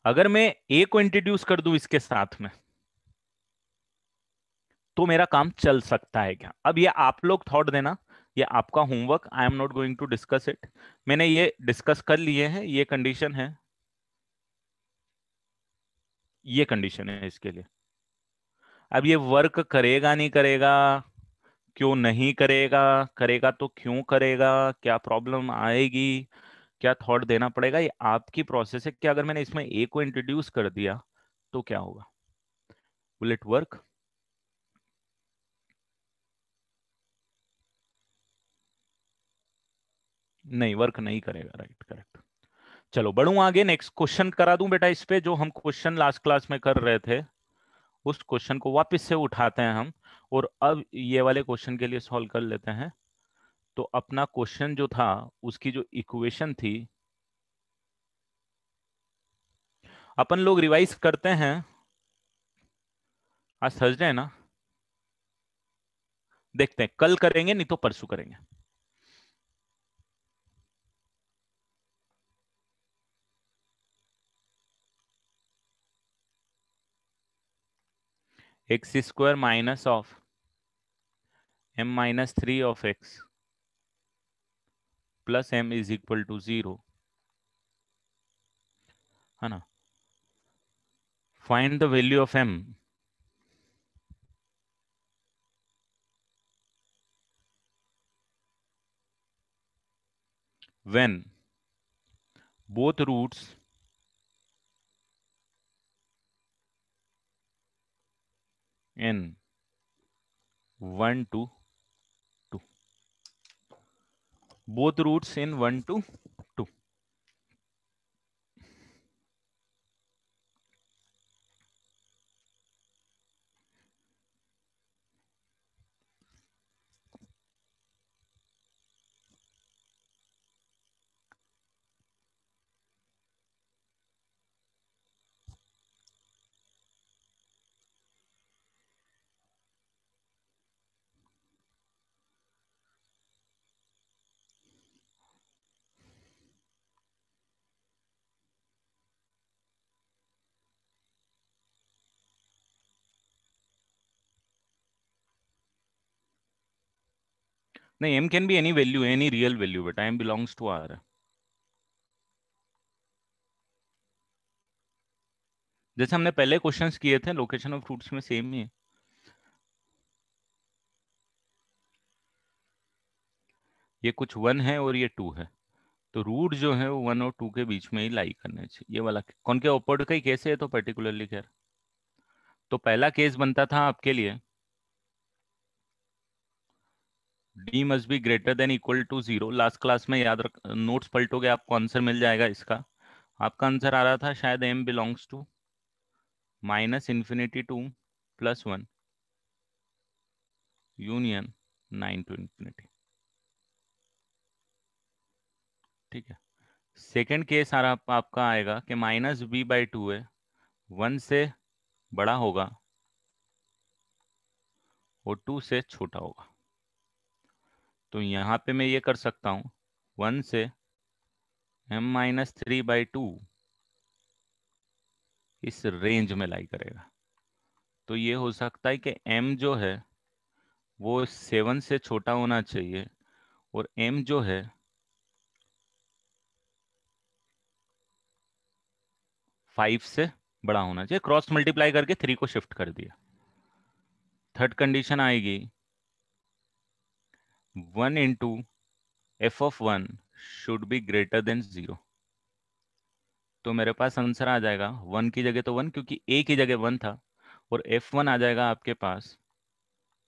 अगर मैं ए को इंट्रोड्यूस कर दूं इसके साथ में तो मेरा काम चल सकता है क्या? अब ये आप लोग थॉट देना, ये आपका homework, I am not going to discuss it. मैंने ये डिस्कस कर लिए हैं, ये कंडीशन है, ये कंडीशन है इसके लिए। अब ये वर्क करेगा नहीं करेगा, क्यों नहीं करेगा, करेगा तो क्यों करेगा, क्या प्रॉब्लम आएगी, क्या थॉट देना पड़ेगा, ये आपकी प्रोसेस है कि अगर मैंने इसमें ए को इंट्रोड्यूस कर दिया तो क्या होगा, विल इट वर्क? नहीं, वर्क नहीं करेगा, राइट, करेक्ट। चलो बढ़ूं आगे, नेक्स्ट क्वेश्चन करा दूं बेटा इस पे, जो हम क्वेश्चन लास्ट क्लास में कर रहे थे उस क्वेश्चन को वापस से उठाते हैं हम, और अब ये वाले क्वेश्चन के लिए सॉल्व कर लेते हैं। तो अपना क्वेश्चन जो था उसकी जो इक्वेशन थी, अपन लोग रिवाइज करते हैं, आज थर्सडे है ना, देखते हैं कल करेंगे नहीं तो परसों करेंगे। X square minus of M minus three of X plus M is equal to zero, है ना। Find the value of M when both roots in 1 to 2, both roots in 1 to 2। नहीं, m can be any value, any real value, but m belongs to r। जैसे हमने पहले questions किए थे location of roots में same ही है। ये कुछ 1 है और ये 2 है, तो रूट जो है वो 1 और 2 के बीच में ही लाई करने चाहिए। ये वाला कौन के ओपोर्ड का ही केस है तो पर्टिकुलरली खैर, तो पहला केस बनता था आपके लिए d must be greater than equal to zero. Last class में याद रख, नोट्स पलटोगे आपको आंसर मिल जाएगा इसका। आपका आंसर आ रहा था शायद m belongs to minus infinity to plus one union 9 to infinity, ठीक है। सेकेंड केस आ रहा आपका आएगा कि माइनस बी बाई टू है, 1 से बड़ा होगा और 2 से छोटा होगा। तो यहाँ पे मैं ये कर सकता हूँ, 1 से m-3/2 इस रेंज में लाई करेगा। तो ये हो सकता है कि m जो है वो 7 से छोटा होना चाहिए और m जो है 5 से बड़ा होना चाहिए। क्रॉस मल्टीप्लाई करके 3 को शिफ्ट कर दिया। थर्ड कंडीशन आएगी 1 into f(1) should be greater than 0। तो मेरे पास आंसर आ जाएगा 1 की जगह तो 1, क्योंकि a की जगह 1 था, और f(1) आ जाएगा आपके पास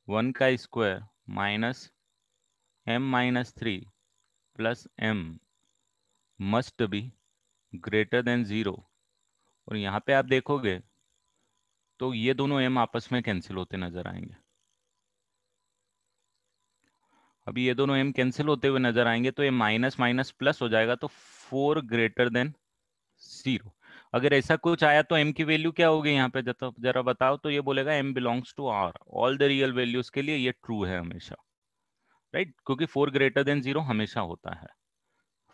1 का square minus m-3 plus m must be greater than 0। और यहाँ पे आप देखोगे तो ये दोनों m आपस में कैंसिल होते नजर आएंगे। अभी ये दोनों m कैंसिल होते हुए नजर आएंगे तो ये माइनस माइनस प्लस हो जाएगा, तो 4 ग्रेटर देन 0। अगर ऐसा कुछ आया तो m की वैल्यू क्या होगी यहाँ पे, जरा बताओ। तो ये बोलेगा m belongs to R, all the real values के लिए ये ट्रू है हमेशा, राइट, क्योंकि 4 ग्रेटर देन 0 हमेशा होता है।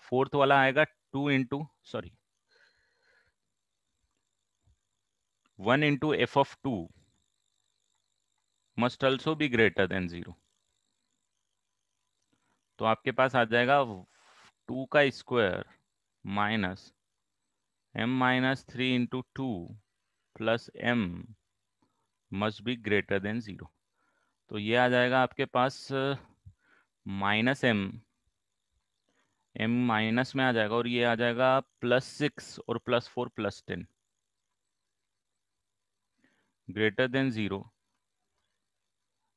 फोर्थ वाला आएगा 1 into f(2) must also be greater than 0। तो आपके पास आ जाएगा 2 का square minus m-3 into 2 plus m must be greater than 0। तो ये आ जाएगा आपके पास -m माइनस में आ जाएगा, और ये आ जाएगा +6 और +4 +10 greater than 0,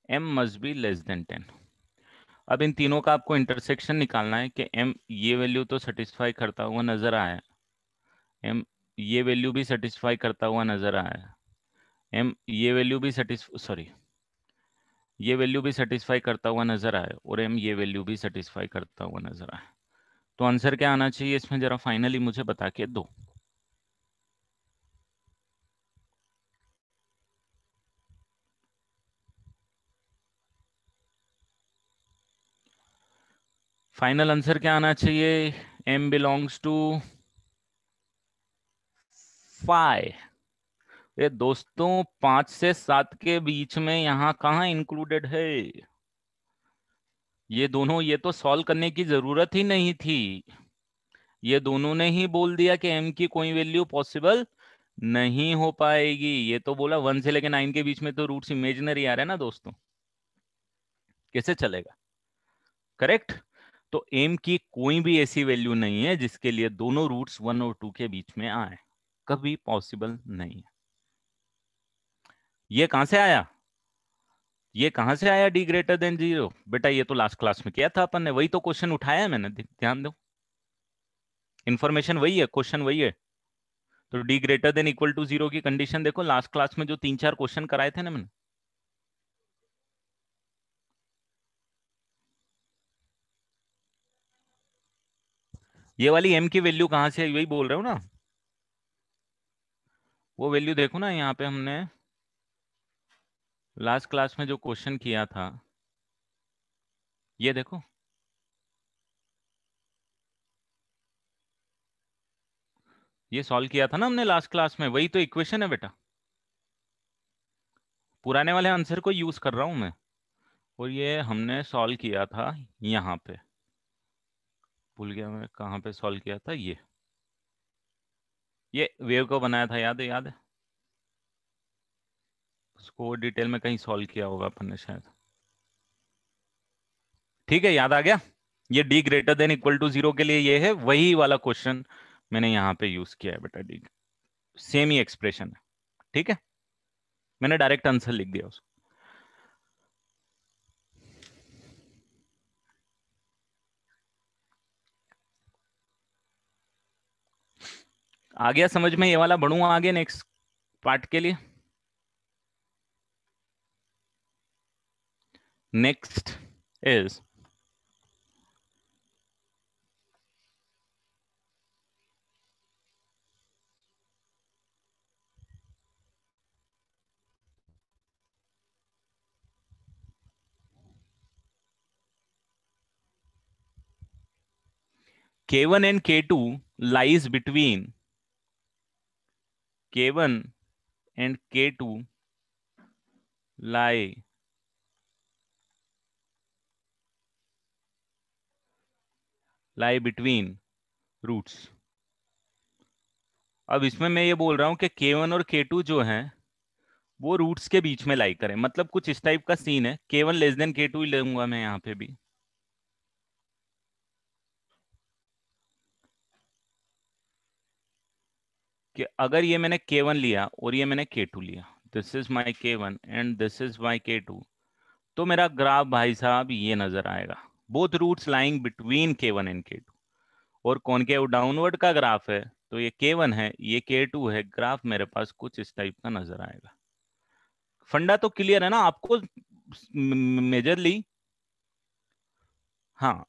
m must be less then 10। अब इन तीनों का आपको इंटरसेक्शन निकालना है कि m ये वैल्यू तो सेटिस्फाई करता हुआ नजर आया, m ये वैल्यू भी सेटिस्फाई करता हुआ नजर आया, m ये वैल्यू भी ये वैल्यू भी सेटिस्फाई करता हुआ नजर आया, और m ये वैल्यू भी सेटिस्फाई करता हुआ नजर आया। तो आंसर क्या आना चाहिए इसमें, जरा फाइनली मुझे बता के दो। फाइनल आंसर क्या आना चाहिए, m बिलोंग्स टू 5। ये दोस्तों 5 से 7 के बीच में यहाँ कहाँ इंक्लूडेड है ये दोनों? ये तो सॉल्व करने की जरूरत ही नहीं थी। ये दोनों ने ही बोल दिया कि m की कोई वैल्यू पॉसिबल नहीं हो पाएगी। ये तो बोला 1 से लेके 9 के बीच में तो रूट्स इमेजिनरी आ रहे हैं ना दोस्तों, कैसे चलेगा? करेक्ट। तो m की कोई भी ऐसी वैल्यू नहीं है जिसके लिए दोनों रूट्स 1 और 2 के बीच में आए, कभी पॉसिबल नहीं है। ये कहां से आया, ये कहां से आया d ग्रेटर देन 0? बेटा ये तो लास्ट क्लास में किया था अपन ने, वही तो क्वेश्चन उठाया है मैंने, ध्यान दो। इंफॉर्मेशन वही है, क्वेश्चन वही है। तो d greater than equal to 0 की कंडीशन देखो, लास्ट क्लास में जो 3-4 क्वेश्चन कराए थे ना मैंने। ये वाली m की वैल्यू कहां से आई, वही बोल रहे हो ना। वो वैल्यू देखो ना, यहाँ पे हमने लास्ट क्लास में जो क्वेश्चन किया था, ये देखो, ये सॉल्व किया था ना हमने लास्ट क्लास में, वही तो इक्वेशन है बेटा। पुराने वाले आंसर को यूज कर रहा हूं मैं, और ये हमने सॉल्व किया था यहाँ पे, भूल गया मैं कहाँ पे सॉल्व किया था। ये वेव को बनाया था, याद है? याद है उसको डिटेल में कहीं सॉल्व किया होगा अपन ने शायद। ठीक है, याद आ गया। ये d greater than equal to 0 के लिए ये है, वही वाला क्वेश्चन मैंने यहाँ पे यूज किया है बेटा। d सेम ही एक्सप्रेशन है, ठीक है, मैंने डायरेक्ट आंसर लिख दिया उसको। आ गया समझ में? ये वाला बढ़ूंगा आगे नेक्स्ट पार्ट के लिए। Next is K1 and K2 lies between K1 and K2 lie between roots। अब इसमें मैं ये बोल रहा हूं कि K1 और K2 जो हैं वो रूट्स के बीच में लाई करें, मतलब कुछ इस टाइप का सीन है। K1 लेस देन K2 ही लूंगा मैं यहां पे भी। कि अगर ये मैंने K1 लिया और ये मैंने K2 लिया, this is my K1 and this is my K2, तो मेरा ग्राफ भाई साहब ये नजर आएगा, both roots lying between K1 and K2। और कॉनकेव डाउनवर्ड का ग्राफ है, तो ये K1 है, ये K2 है, ग्राफ मेरे पास कुछ इस टाइप का नजर आएगा। फंडा तो क्लियर है ना आपको? मेजरली, हाँ,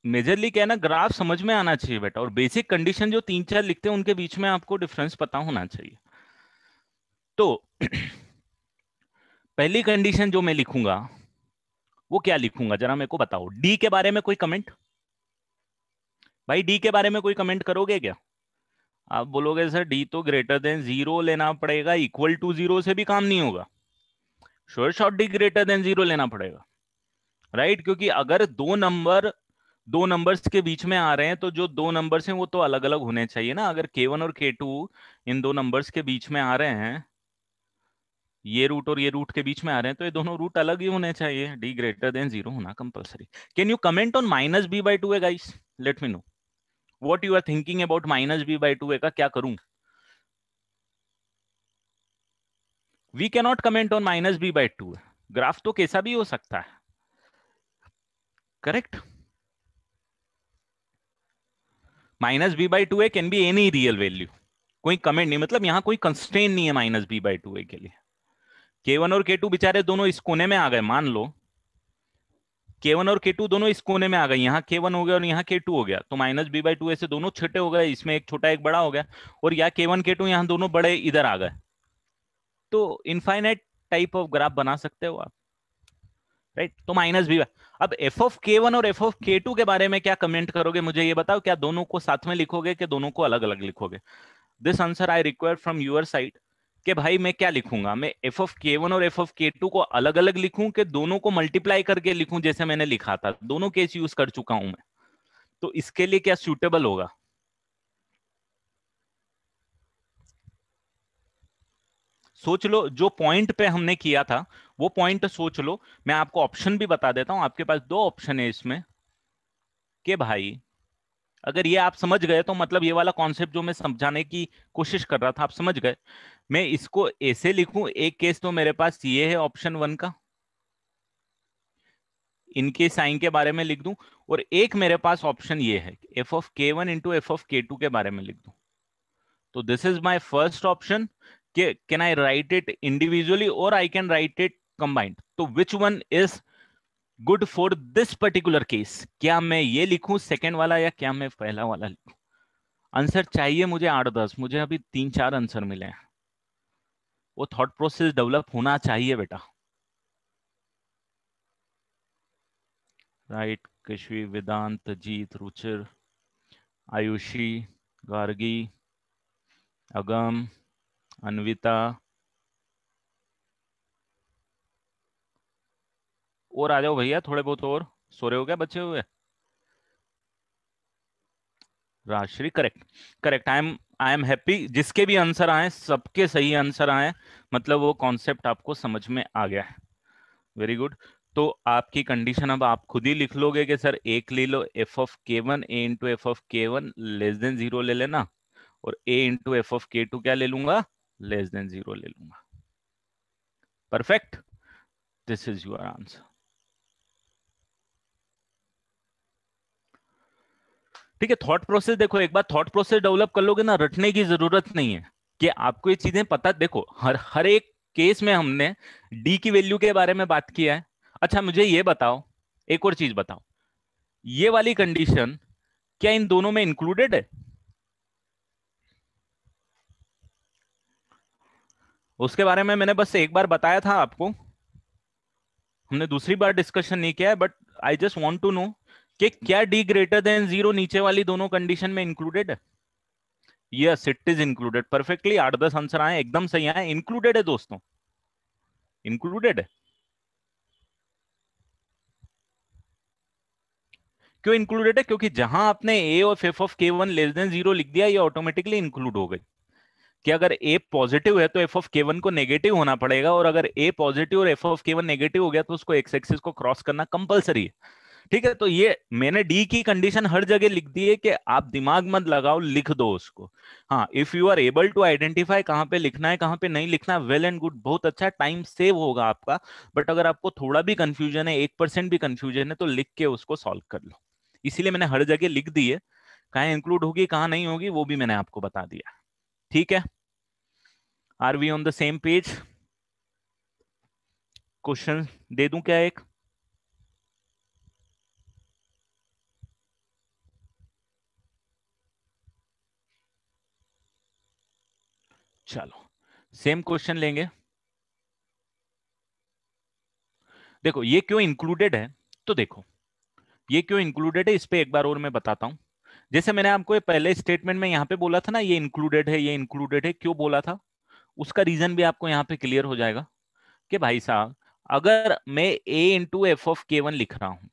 मेजरली क्या है ना, ग्राफ समझ में आना चाहिए बेटा, और बेसिक कंडीशन जो 3-4 लिखते हैं उनके बीच में आपको डिफरेंस पता होना चाहिए। तो पहली कंडीशन जो मैं लिखूंगा वो क्या लिखूंगा, जरा मेरे को बताओ। डी के बारे में कोई कमेंट? भाई डी के बारे में कोई कमेंट करोगे क्या? आप बोलोगे सर डी तो ग्रेटर देन जीरो लेना पड़ेगा, इक्वल टू जीरो से भी काम नहीं होगा, sure shot D greater than zero लेना पड़ेगा, राइट? क्योंकि अगर दो नंबर्स के बीच में आ रहे हैं तो जो दो नंबर्स हैं वो तो अलग अलग होने चाहिए ना। अगर K1 और K2 इन दो नंबर्स के बीच में आ रहे हैं, ये रूट और ये रूट के बीच में आ रहे हैं, तो ये दोनों रूट अलग ही होने चाहिए, डी ग्रेटर देन जीरो होना compulsory. Can you comment on minus B by two a guys? Let me know what you are thinking about minus B by two a का क्या करूं? We can not comment on minus B by two. Graph तो कैसा भी हो सकता है, correct? Minus B by two a can be any real value, कोई कमेंट नहीं, मतलब यहां कोई कंस्ट्रेन नहीं है माइनस बी बाई टू ए के लिए। K1 और K2 बेचारे दोनों इस कोने में आ गए, मान लो K1 और K2 दोनों इस कोने में आ गए, यहाँ K1 हो गया और यहाँ K2 हो गया, तो माइनस बी बाई टू ए से दोनों छोटे हो गए, इसमें एक छोटा एक बड़ा हो गया, और यहाँ K1 K2 यहाँ दोनों बड़े इधर आ गए। तो इनफाइनाइट टाइप ऑफ ग्राफ बना सकते हो आप, राइट? तो माइनस बी, अब एफ ऑफ K1 और एफ ऑफ K2 के बारे में क्या कमेंट करोगे मुझे ये बताओ, क्या दोनों को साथ में लिखोगे कि दोनों को अलग अलग लिखोगे? This answer I require from your side, कि भाई मैं क्या लिखूंगा, मैं एफ ऑफ K1 और एफ ऑफ K2 को अलग अलग लिखूं कि दोनों को मल्टीप्लाई करके लिखूं जैसे मैंने लिखा था? दोनों केस यूज कर चुका हूं मैं, तो इसके लिए क्या सूटेबल होगा? सोच लो, जो पॉइंट पे हमने किया था वो पॉइंट सोच लो। मैं आपको ऑप्शन भी बता देता हूं, आपके पास दो ऑप्शन है इसमें, कि भाई अगर ये आप समझ गए तो मतलब ये वाला कॉन्सेप्ट जो मैं समझाने की कोशिश कर रहा था आप समझ गए। मैं इसको ऐसे लिखूं, एक केस तो मेरे पास ये है ऑप्शन वन का, इनके साइन के बारे में लिख दूं, और एक मेरे पास ऑप्शन ये है f of K1 into F of K2 के बारे में लिख दूं। तो this is my first option, can I write it individually और I can write it combined? तो which one is good for this particular case? क्या मैं ये लिखूं सेकेंड वाला या क्या मैं पहला वाला लिखूं? आंसर चाहिए मुझे 8-10, मुझे अभी 3-4 आंसर मिले हैं, वो थॉट प्रोसेस डेवलप होना चाहिए बेटा। राइट, कश्वी, वेदांत, जीत, रुचिर, आयुषी, गार्गी, अगम, अन्विता, और आ जाओ भैया थोड़े बहुत और। सो रहे हो क्या बच्चे हुए? Rajshree, correct, correct. I am happy, जिसके भी आंसर आए सबके सही आंसर आए, मतलब वो कॉन्सेप्ट आपको समझ में आ गया है। Very good. तो आपकी कंडीशन अब आप खुद ही लिख लोगे कि सर एक ले लो f of K1 a into F of K1 less than zero ले लेना, और ए इंटू एफ ऑफ K2 क्या ले लूंगा, लेस देन जीरो ले लूंगा। Perfect, this is your answer. ठीक है, थॉट प्रोसेस देखो, एक बार थॉट प्रोसेस डेवलप कर लोगे ना, रटने की जरूरत नहीं है कि आपको ये चीजें पता। देखो हर हर एक केस में हमने डी की वैल्यू के बारे में बात किया है। अच्छा मुझे ये बताओ, एक और चीज बताओ, ये वाली कंडीशन क्या इन दोनों में इंक्लूडेड है? उसके बारे में मैंने बस एक बार बताया था आपको, हमने दूसरी बार डिस्कशन नहीं किया है, but I just want to know कि क्या डी ग्रेटर देन जीरो नीचे वाली दोनों कंडीशन में इंक्लूडेड है? Yes, it is included. Perfectly 8-10 answer आए, एकदम सही आए, इंक्लूडेड है दोस्तों, इंक्लूडेड है। क्यों इंक्लूडेड है? क्योंकि जहां आपने ए और एफ ऑफ के वन लेस देन जीरो लिख दिया, ये ऑटोमेटिकली इंक्लूड हो गई। कि अगर ए पॉजिटिव है तो एफ ऑफ के वन को नेगेटिव होना पड़ेगा, और अगर ए पॉजिटिव और एफ ऑफ के वन नेगेटिव हो गया तो उसको एक्स एक्सिस को क्रॉस करना कंपलसरी है। ठीक है, तो ये मैंने डी की कंडीशन हर जगह लिख दी है कि आप दिमाग मत लगाओ, लिख दो उसको। हाँ, if you are able to identify कहाँ पे लिखना है कहाँ पे नहीं लिखना, वेल एंड गुड, बहुत अच्छा, टाइम सेव होगा आपका। बट अगर आपको थोड़ा भी कंफ्यूजन है, 1% भी कंफ्यूजन है, तो लिख के उसको सॉल्व कर लो। इसीलिए मैंने हर जगह लिख दी है, कहाँ इंक्लूड होगी कहाँ नहीं होगी वो भी मैंने आपको बता दिया। ठीक है, are we on the same page? Question दे दूं क्या एक? चलो, सेम क्वेश्चन लेंगे। देखो ये क्यों इंक्लूडेड है, तो देखो ये क्यों इंक्लूडेड है इस पे एक बार और मैं बताता हूं। जैसे मैंने आपको ये पहले स्टेटमेंट में यहां पे बोला था ना, ये इंक्लूडेड है, ये इंक्लूडेड है, क्यों बोला था उसका रीजन भी आपको यहां पे क्लियर हो जाएगा। कि भाई साहब, अगर मैं ए इंटू एफ ऑफ के वन लिख रहा हूं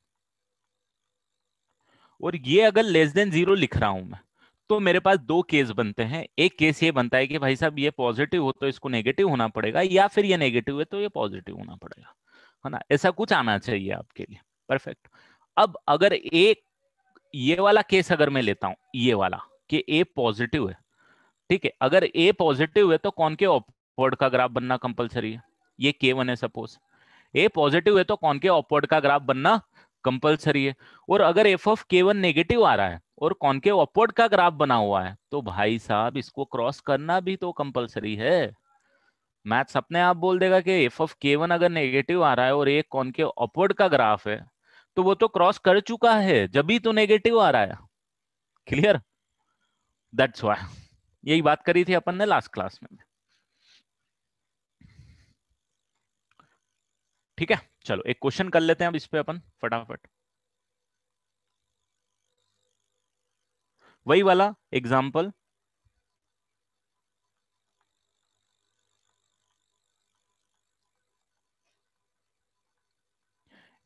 और ये अगर लेस देन जीरो लिख रहा हूं मैं, तो मेरे पास दो केस बनते हैं। एक केस ये बनता है कि भाई साहब ये पॉजिटिव हो तो इसको नेगेटिव होना पड़ेगा, या फिर ये नेगेटिव है तो ये पॉजिटिव होना पड़ेगा, है ना? ऐसा कुछ आना चाहिए आपके लिए। परफेक्ट। अब अगर एक ये वाला केस अगर मैं लेता हूं, ये वाला कि ए पॉजिटिव है, ठीक है, अगर ए पॉजिटिव है तो कौन के अपवर्ड का ग्राफ बनना कंपलसरी है? ये के वन है सपोज, ए पॉजिटिव है तो कौन के अपवर्ड का ग्राफ बनना कंपलसरी है। और अगर एफ ऑफ के वन नेगेटिव आ रहा है और कौन के अपवर्ड का ग्राफ बना हुआ है, तो भाई साहब इसको क्रॉस करना भी तो कंपलसरी है। मैथ्स अपने आप बोल देगा कि एफ ऑफ के वन अगर नेगेटिव आ रहा है और एक कौन के अपवर्ड का ग्राफ है, तो वो तो क्रॉस कर चुका है, जब भी तो नेगेटिव आ रहा है। क्लियर? दैट्स व्हाई, यही बात करी थी अपन ने लास्ट क्लास में। ठीक है, चलो एक क्वेश्चन कर लेते हैं अब इस पे अपन फटाफट। वही वाला एग्जाम्पल,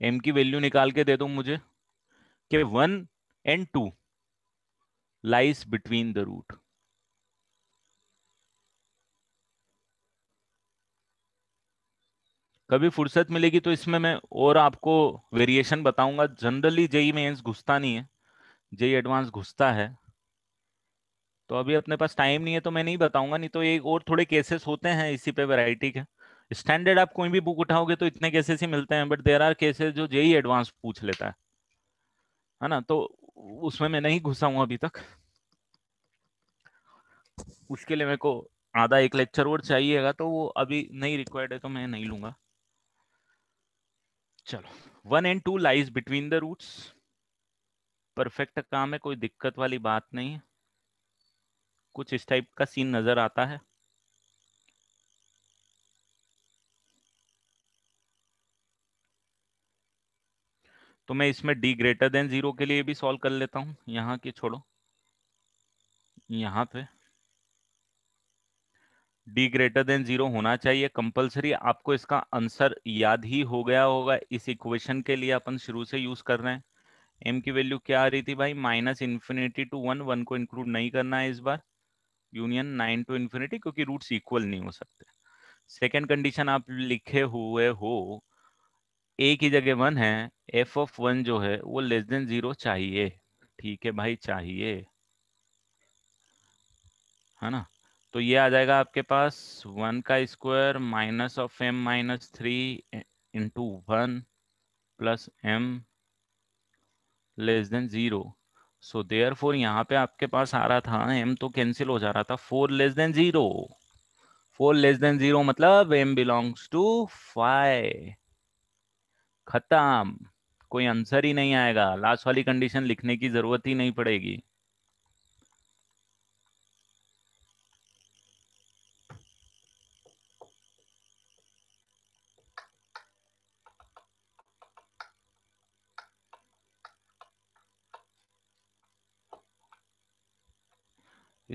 एम की वैल्यू निकाल के दे दो मुझे कि 1 and 2 lies between the root. कभी फुर्सत मिलेगी तो इसमें मैं और आपको वेरिएशन बताऊंगा। जनरली जेई मेंस घुसता नहीं है, जेई एडवांस घुसता है। तो अभी अपने पास टाइम नहीं है तो मैं नहीं बताऊंगा, नहीं तो एक और थोड़े केसेस होते हैं इसी पे वैरायटी के। स्टैंडर्ड आप कोई भी बुक उठाओगे तो इतने केसेस ही मिलते हैं, बट देयर आर केसेस जो जेई एडवांस पूछ लेता है ना? तो उसमें मैं नहीं घुसा हूं अभी तक। उसके लिए मेरे को आधा एक लेक्चर और चाहिएगा, तो वो अभी नहीं रिक्वायर्ड है तो मैं नहीं लूंगा। चलो, 1 and 2 lies between the roots. Perfect काम है, कोई दिक्कत वाली बात नहीं है। कुछ इस टाइप का सीन नजर आता है। तो मैं इसमें डी ग्रेटर देन जीरो के लिए भी सॉल्व कर लेता हूँ, यहाँ की छोड़ो, यहाँ पे डी ग्रेटर देन जीरो होना चाहिए कंपलसरी। आपको इसका आंसर याद ही हो गया होगा, इस इक्वेशन के लिए अपन शुरू से यूज कर रहे हैं। एम की वैल्यू क्या आ रही थी भाई? -∞ to 1, 1 को इंक्लूड नहीं करना है इस बार, यूनियन 9 to ∞, क्योंकि रूट्स इक्वल नहीं हो सकते। सेकेंड कंडीशन आप लिखे हुए हो, ए की जगह 1 है, एफ ऑफ 1 जो है वो लेस देन जीरो चाहिए। ठीक है भाई, चाहिए, है ना? तो ये आ जाएगा आपके पास 1 का square -(m-3) into 1 plus m less than zero. So therefore यहाँ पे आपके पास आ रहा था, m तो कैंसिल हो जा रहा था, 4 less than zero. 4 less than zero मतलब m बिलोंग्स टू 5। खत्म, कोई आंसर ही नहीं आएगा, लास्ट वाली कंडीशन लिखने की जरूरत ही नहीं पड़ेगी।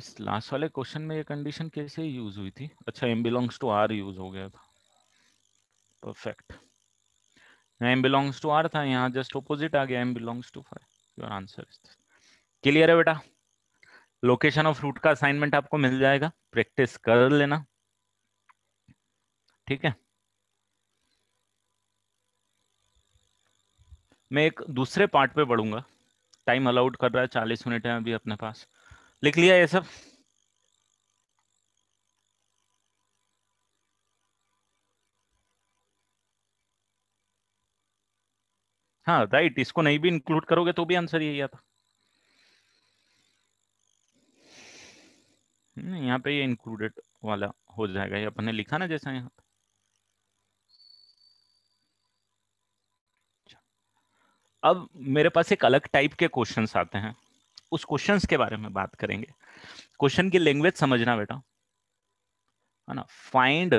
इस लास्ट वाले क्वेश्चन में ये कंडीशन कैसे यूज हुई थी? अच्छा, m belongs to r use हो गया था। Perfect. m belongs to r था, यहाँ जस्ट ऑपोजिट आ गया, m belongs to 5। Your answer is clear है बेटा? लोकेशन ऑफ रूट का असाइनमेंट आपको मिल जाएगा, प्रैक्टिस कर लेना, ठीक है। मैं एक दूसरे पार्ट पे बढ़ूंगा, टाइम अलाउड कर रहा है, 40 मिनट है अभी अपने पास। लिख लिया ये सब? हाँ राइट, इसको नहीं भी इंक्लूड करोगे तो भी आंसर यही आता। यहाँ पे ये इंक्लूडेड वाला हो जाएगा, ये अपने लिखा ना जैसा यहाँ। अब मेरे पास एक अलग टाइप के क्वेश्चंस आते हैं, उस क्वेश्चंस के बारे में बात करेंगे। क्वेश्चन की लैंग्वेज समझना बेटा, है ना। Find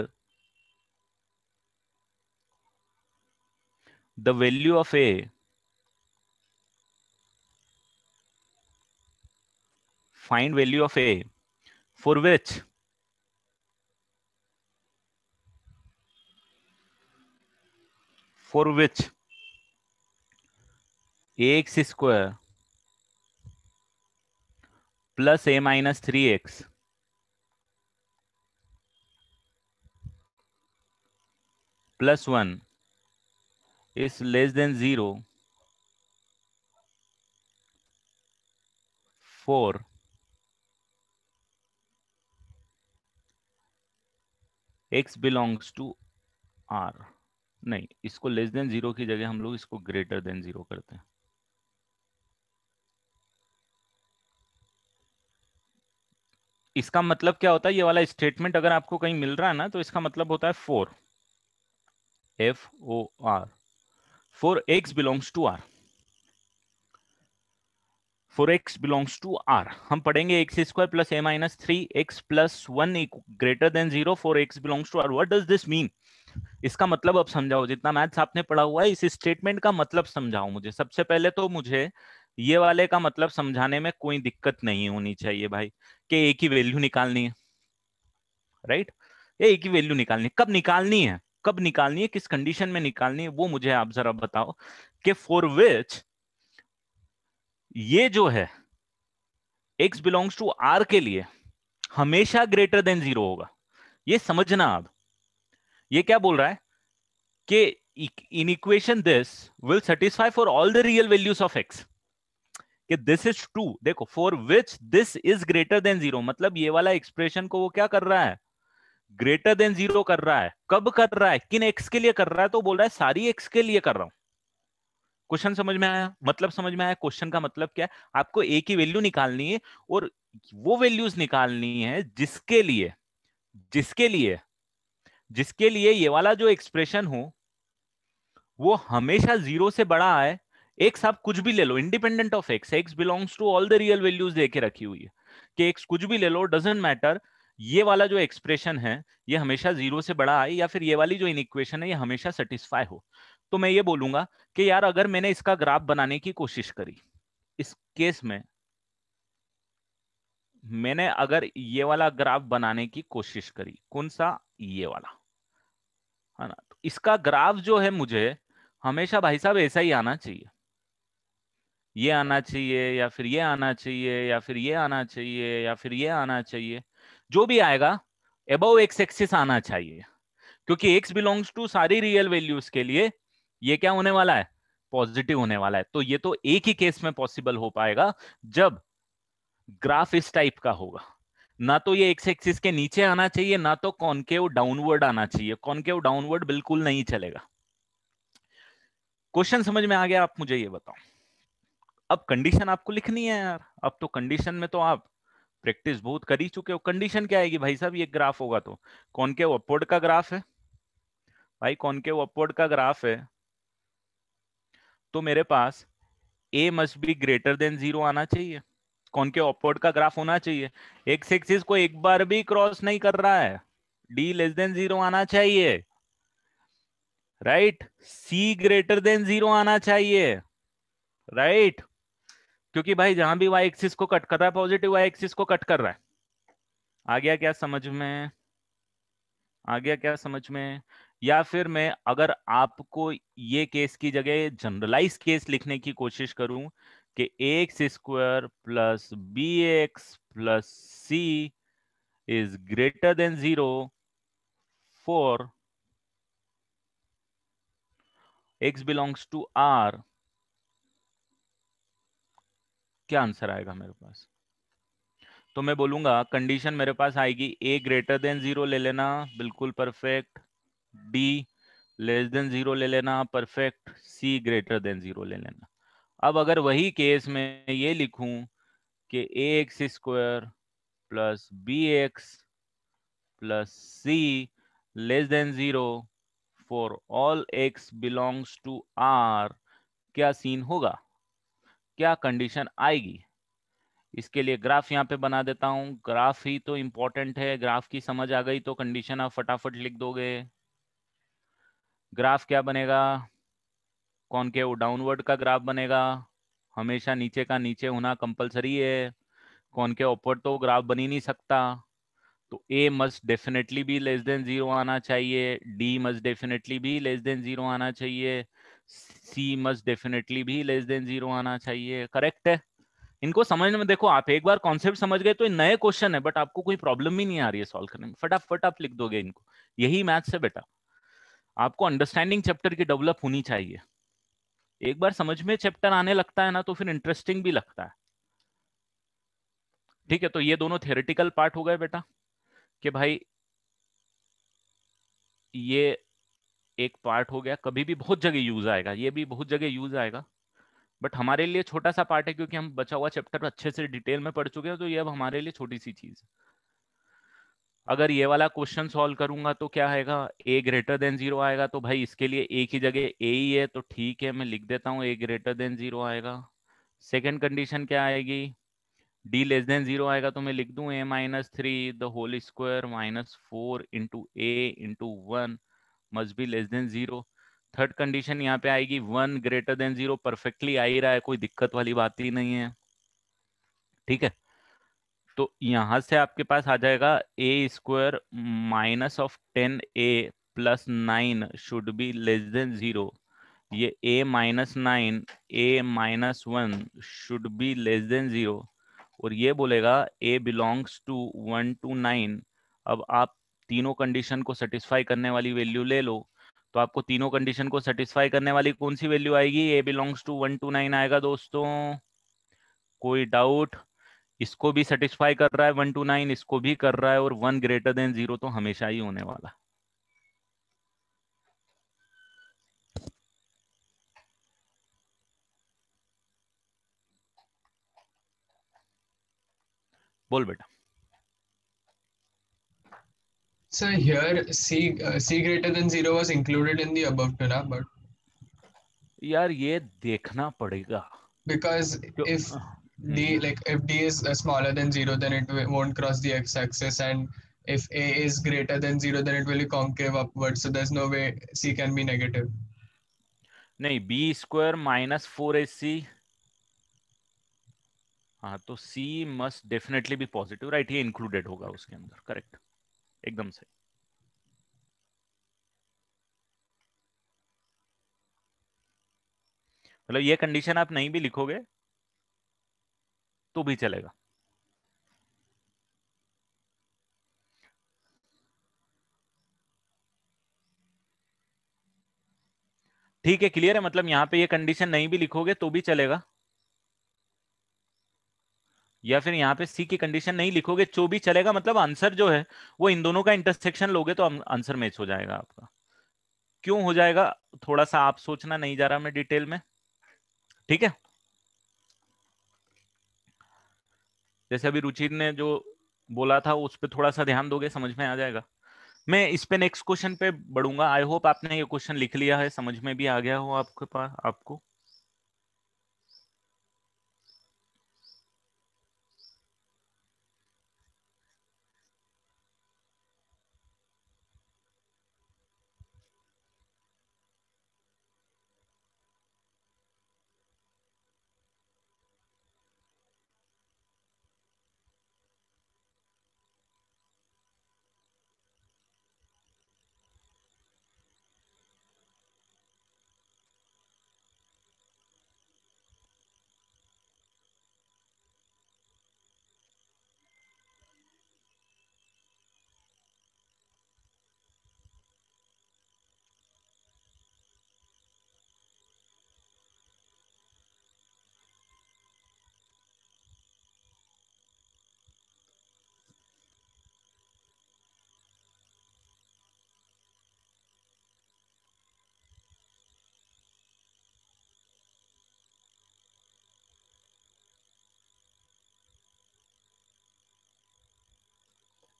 the value of A find value of a for which ax square plus a minus 3x plus 1 is less than 0 for x belongs to r। नहीं, इसको लेस देन 0 की जगह हम लोग इसको ग्रेटर देन 0 करते हैं। इसका मतलब क्या होता है, ये वाला स्टेटमेंट अगर आपको कहीं मिल रहा है ना, तो इसका मतलब होता है for FOR for x belongs to r। For x belongs to r हम पढ़ेंगे X square plus A minus 3x प्लस 1 greater than 0 for x belongs to r। What does this mean? इसका मतलब अब समझाओ, जितना मैथ्स आपने पढ़ा हुआ है इस स्टेटमेंट का मतलब समझाओ मुझे। सबसे पहले तो मुझे ये वाले का मतलब समझाने में कोई दिक्कत नहीं होनी चाहिए भाई, कि ए की वैल्यू निकालनी है, राइट। ए की वैल्यू निकालनी है, कब निकालनी है, कब निकालनी है, किस कंडीशन में निकालनी है, वो मुझे आप जरा बताओ। कि फॉर विच ये जो है x बिलोंग्स टू r के लिए हमेशा ग्रेटर देन 0 होगा। ये समझना। अब ये क्या बोल रहा है कि in equation this will satisfy for all the real values of x, कि दिस इज ट्रू। देखो, for which this is greater than 0, मतलब ये वाला एक्सप्रेशन को वो क्या कर रहा है, ग्रेटर देन 0 कर रहा है। कब कर रहा है, किन x के लिए कर रहा है? तो बोल रहा है सारी x के लिए कर रहा हूं। क्वेश्चन समझ में आया? मतलब समझ में आया? क्वेश्चन का मतलब क्या है, आपको a की वैल्यू निकालनी है, और वो वैल्यूज निकालनी है जिसके लिए जिसके लिए जिसके लिए ये वाला जो एक्सप्रेशन हो वो हमेशा 0 से बड़ा है। एक्स आप कुछ भी ले लो, independent of x, x belongs to all the real values देके रखी हुई है, कि एक्स कुछ भी ले लो, डजेंट मैटर। ये वाला जो एक्सप्रेशन है ये हमेशा 0 से बड़ा आए, या फिर ये वाली जो इनइक्वेशन है ये हमेशा सेटिस्फाई हो। तो मैं ये बोलूंगा कि यार अगर मैंने इसका ग्राफ बनाने की कोशिश करी, इस केस में मैंने अगर ये वाला ग्राफ बनाने की कोशिश करी, कौन सा, ये वाला, है ना, तो इसका ग्राफ जो है मुझे हमेशा भाई साहब ऐसा ही आना चाहिए। ये आना चाहिए, या फिर ये आना चाहिए, या फिर ये आना चाहिए, या फिर ये आना चाहिए, जो भी आएगा एबव एक्स एक्सिस आना चाहिए। क्योंकि एक्स बिलोंग्स टू सारी रियल वैल्यूज के लिए ये क्या होने वाला है, पॉजिटिव होने वाला है। तो ये तो एक ही केस में पॉसिबल हो पाएगा, जब ग्राफ इस टाइप का होगा। ना तो ये एक्स एक्सिस के नीचे आना चाहिए, ना तो कॉनकेव डाउनवर्ड आना चाहिए। कॉनकेव डाउनवर्ड बिल्कुल नहीं चलेगा। क्वेश्चन समझ में आ गया? आप मुझे ये बताओ। अब कंडीशन आपको लिखनी है यार। अब तो कंडीशन में तो आप प्रैक्टिस बहुत कर ही चुके हो। कंडीशन क्या आएगी भाई साहब, ये ग्राफ होगा तो कॉनकेव अपवर्ड का ग्राफ है भाई, कॉनकेव अपवर्ड का ग्राफ है, तो मेरे पास a must be greater than 0 आना चाहिए। कॉनकेव अपवर्ड का ग्राफ होना चाहिए, एक्स एक्सिस को एक बार भी क्रॉस नहीं कर रहा है, d लेस देन 0 आना चाहिए, राइट। c ग्रेटर देन 0 आना चाहिए, राइट। क्योंकि भाई जहां भी y एक्सिस को कट कर रहा है, पॉजिटिव y एक्सिस को कट कर रहा है, आ गया क्या समझ में? आ गया क्या समझ में? या फिर मैं अगर आपको ये केस की जगह जनरलाइज केस लिखने की कोशिश करूं कि X square plus B x plus C is greater than 0 for x belongs to r, क्या आंसर आएगा मेरे पास? तो मैं बोलूंगा कंडीशन मेरे पास आएगी a ग्रेटर देन 0 ले लेना, बिल्कुल परफेक्ट, d लेस देन 0 ले लेना, परफेक्ट, c ग्रेटर देन 0 ले लेना। अब अगर वही केस में ये लिखूं कि a x square plus B x plus c less than 0 for all x belongs to R, क्या सीन होगा? क्या कंडीशन आएगी? इसके लिए ग्राफ यहाँ पे बना देता हूं। ग्राफ ही तो इंपॉर्टेंट है, ग्राफ की समझ आ गई तो कंडीशन आप फटाफट लिख दोगे। ग्राफ क्या बनेगा? कॉनकेव डाउनवर्ड का ग्राफ बनेगा, हमेशा नीचे का नीचे होना कंपलसरी है। कॉनकेव अपवर्ड तो ग्राफ बन ही नहीं सकता। तो ए मस्ट डेफिनेटली भी लेस देन 0 आना चाहिए, डी मस्ट डेफिनेटली भी लेस देन 0 आना चाहिए, सी मस्ट डेफिनेटली भी लेस देन 0 आना चाहिए। करेक्ट है? इनको समझने में देखो, आप एक बार कॉन्सेप्ट समझ गए तो ये नए क्वेश्चन है, बट आपको कोई प्रॉब्लम ही नहीं आ रही है सॉल्व करने में, फटाफट आप लिख दोगे इनको। यही मैथ्स है बेटा, आपको अंडरस्टैंडिंग चैप्टर की डेवलप होनी चाहिए। एक बार समझ में चैप्टर आने लगता है ना तो फिर इंटरेस्टिंग भी लगता है। ठीक है, तो ये दोनों थियोरेटिकल पार्ट हो गए बेटा, कि भाई ये एक पार्ट हो गया, कभी भी बहुत जगह यूज आएगा, ये भी बहुत जगह यूज आएगा, बट हमारे लिए छोटा सा पार्ट है क्योंकि हम बचा हुआ चैप्टर अच्छे से डिटेल में पढ़ चुके हैं, तो ये अब हमारे लिए छोटी सी चीज है। अगर ये वाला क्वेश्चन सॉल्व करूंगा तो क्या आएगा? ए ग्रेटर देन 0 आएगा, तो भाई इसके लिए एक ही जगह ए ही है, तो ठीक है मैं लिख देता हूँ ए ग्रेटर देन 0 आएगा। सेकेंड कंडीशन क्या आएगी? डी लेस देन 0 आएगा, तो मैं लिख दूं a-3 the whole square minus 4 into A into 1 must be less than 0। Third condition यहाँ पे आएगी 1 ग्रेटर देन 0, परफेक्टली आ ही रहा है, कोई दिक्कत वाली बात ही नहीं है। ठीक है, तो यहां से आपके पास आ जाएगा a square minus of 10a plus 9 should be less than 0। ये a-9 a-1 should be less than 0, और ये बोलेगा a बिलोंग्स टू 1 to 9। अब आप तीनों कंडीशन को सेटिस्फाई करने वाली वैल्यू ले लो, तो आपको तीनों कंडीशन को सेटिस्फाई करने वाली कौन सी वैल्यू आएगी? a बिलोंग्स टू 1 to 9 आएगा दोस्तों। कोई डाउट? इसको भी सेटिस्फाई कर रहा है 1 to 9, इसको भी कर रहा है, और 1 ग्रेटर देन 0 तो हमेशा ही होने वाला। बोल बेटा। So here C greater than 0 was included in the above two, na, but यार ये देखना पड़ेगा because क्यों। if D like if D is smaller than 0 then it won't cross the x-axis, and if A is greater than 0 then it will be concave upwards, so there's no way C can be negative. नहीं, B square minus 4ac, हाँ तो सी must definitely भी positive, right, ये included होगा उसके अंदर, correct, एकदम सही। मतलब ये कंडीशन आप नहीं भी लिखोगे तो भी चलेगा। ठीक है, क्लियर है, मतलब यहाँ पे ये कंडीशन नहीं भी लिखोगे तो भी चलेगा, या फिर यहाँ पे सी की कंडीशन नहीं लिखोगे तो भी चलेगा, मतलब आंसर जो है वो इन दोनों का इंटरसेक्शन लोगे तो आंसर मैच हो जाएगा आपका। क्यों हो जाएगा? थोड़ा सा आप सोचना, नहीं जा रहा मैं डिटेल में। ठीक है, जैसे अभी रुचिर ने जो बोला था उस पर थोड़ा सा ध्यान दोगे, समझ में आ जाएगा। मैं इस पे नेक्स्ट क्वेश्चन पे बढ़ूंगा। आई होप आपने ये क्वेश्चन लिख लिया है, समझ में भी आ गया हो आपके पास आपको।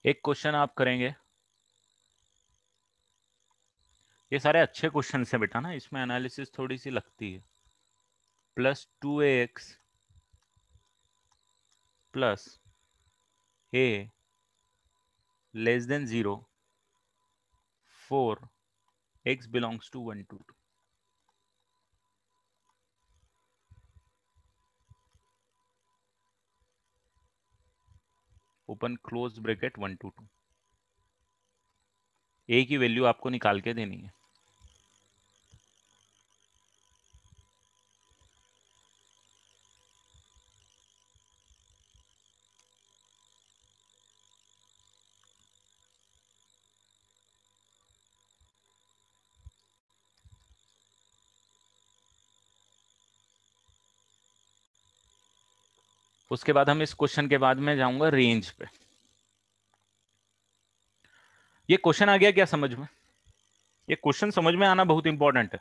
एक क्वेश्चन आप करेंगे, ये सारे अच्छे क्वेश्चन है बेटा ना, इसमें एनालिसिस थोड़ी सी लगती है। +2ax plus a <0 for x belongs to 1 to 2। Open close bracket 1 to 2। a की वैल्यू आपको निकाल के देनी है। उसके बाद हम इस क्वेश्चन के बाद में जाऊंगा रेंज पे। ये क्वेश्चन आ गया क्या समझ में? ये क्वेश्चन समझ में आना बहुत इंपॉर्टेंट है।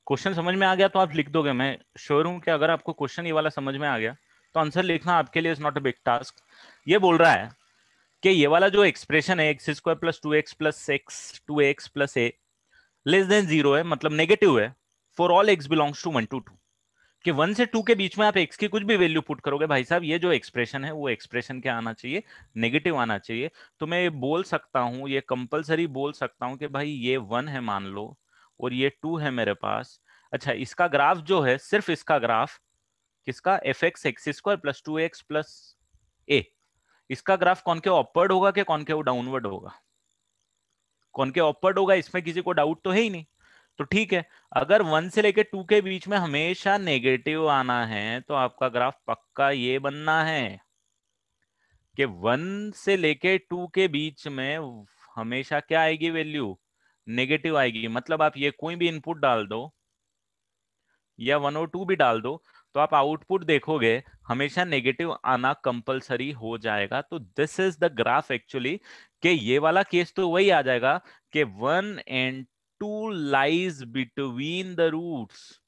क्वेश्चन समझ में आ गया तो आप लिख दोगे, मैं श्योर हूं कि अगर आपको क्वेश्चन ये वाला समझ में आ गया तो आंसर लिखना आपके लिए is not a big task. ये बोल रहा है कि ये वाला जो एक्सप्रेशन है x² + 2x + x 2x + a <0 है, मतलब नेगेटिव है for all x belongs to 1 to 2। कि 1 से 2 के बीच में आप x की कुछ भी वैल्यू पुट करोगे भाई साहब, ये जो एक्सप्रेशन है वो एक्सप्रेशन क्या आना चाहिए? नेगेटिव आना चाहिए। तो मैं ये बोल सकता हूं, ये कंपलसरी बोल सकता हूं कि भाई ये 1 है मान लो और ये 2 है मेरे पास। अच्छा, इसका ग्राफ जो है, सिर्फ इसका ग्राफ किसका? fx x² + 2x + a, इसका ग्राफ कॉनकेव अपवर्ड होगा कि कॉनकेव डाउनवर्ड होगा? कॉनकेव अपवर्ड होगा, इसमें किसी को डाउट तो है ही नहीं। तो ठीक है, अगर 1 से लेके 2 के बीच में हमेशा नेगेटिव आना है तो आपका ग्राफ पक्का ये बनना है कि 1 से लेके 2 के बीच में हमेशा क्या आएगी वैल्यू? नेगेटिव आएगी। मतलब आप ये कोई भी इनपुट डाल दो या 1 और 2 भी डाल दो तो आप आउटपुट देखोगे हमेशा नेगेटिव आना कंपलसरी हो जाएगा। तो this is the graph actually, कि ये वाला केस तो वही आ जाएगा कि 1 and 2 lies between the roots.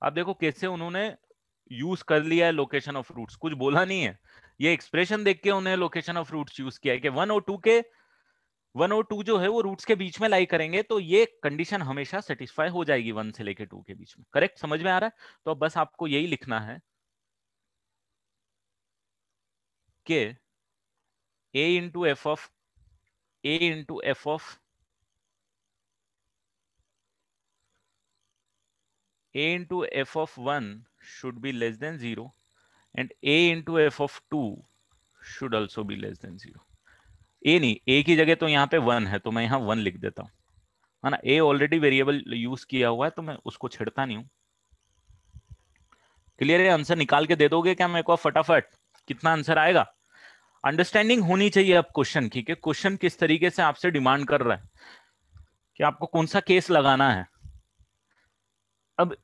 आप देखो कैसे उन्होंने यूज कर लिया है लोकेशन ऑफ रूट्स, कुछ बोला नहीं है। ये एक्सप्रेशन देख के उन्हें लोकेशन ऑफ रूट्स यूज किया है कि 1 और 2 जो है वो रूट्स के बीच में लाई करेंगे तो ये कंडीशन हमेशा सेटिस्फाई हो जाएगी 1 से लेके 2 के बीच में। करेक्ट? समझ में आ रहा है? तो अब बस आपको यही लिखना है कि a into F of a into F of a into f of 1 should be less than 0 and a into f of 2 should also be less than 0। a नहीं, a की जगह तो यहाँ पे 1 है तो मैं यहाँ 1 लिख देता हूँ, है ना। a ऑलरेडी वेरिएबल यूज किया हुआ है तो मैं उसको छेड़ता नहीं हूँ। क्लियर है? आंसर निकाल के दे दोगे क्या मेरे को फटाफट? कितना आंसर आएगा? अंडरस्टैंडिंग होनी चाहिए अब क्वेश्चन की, कि क्वेश्चन किस तरीके से आपसे डिमांड कर रहा है कि आपको कौन सा केस लगाना है। अब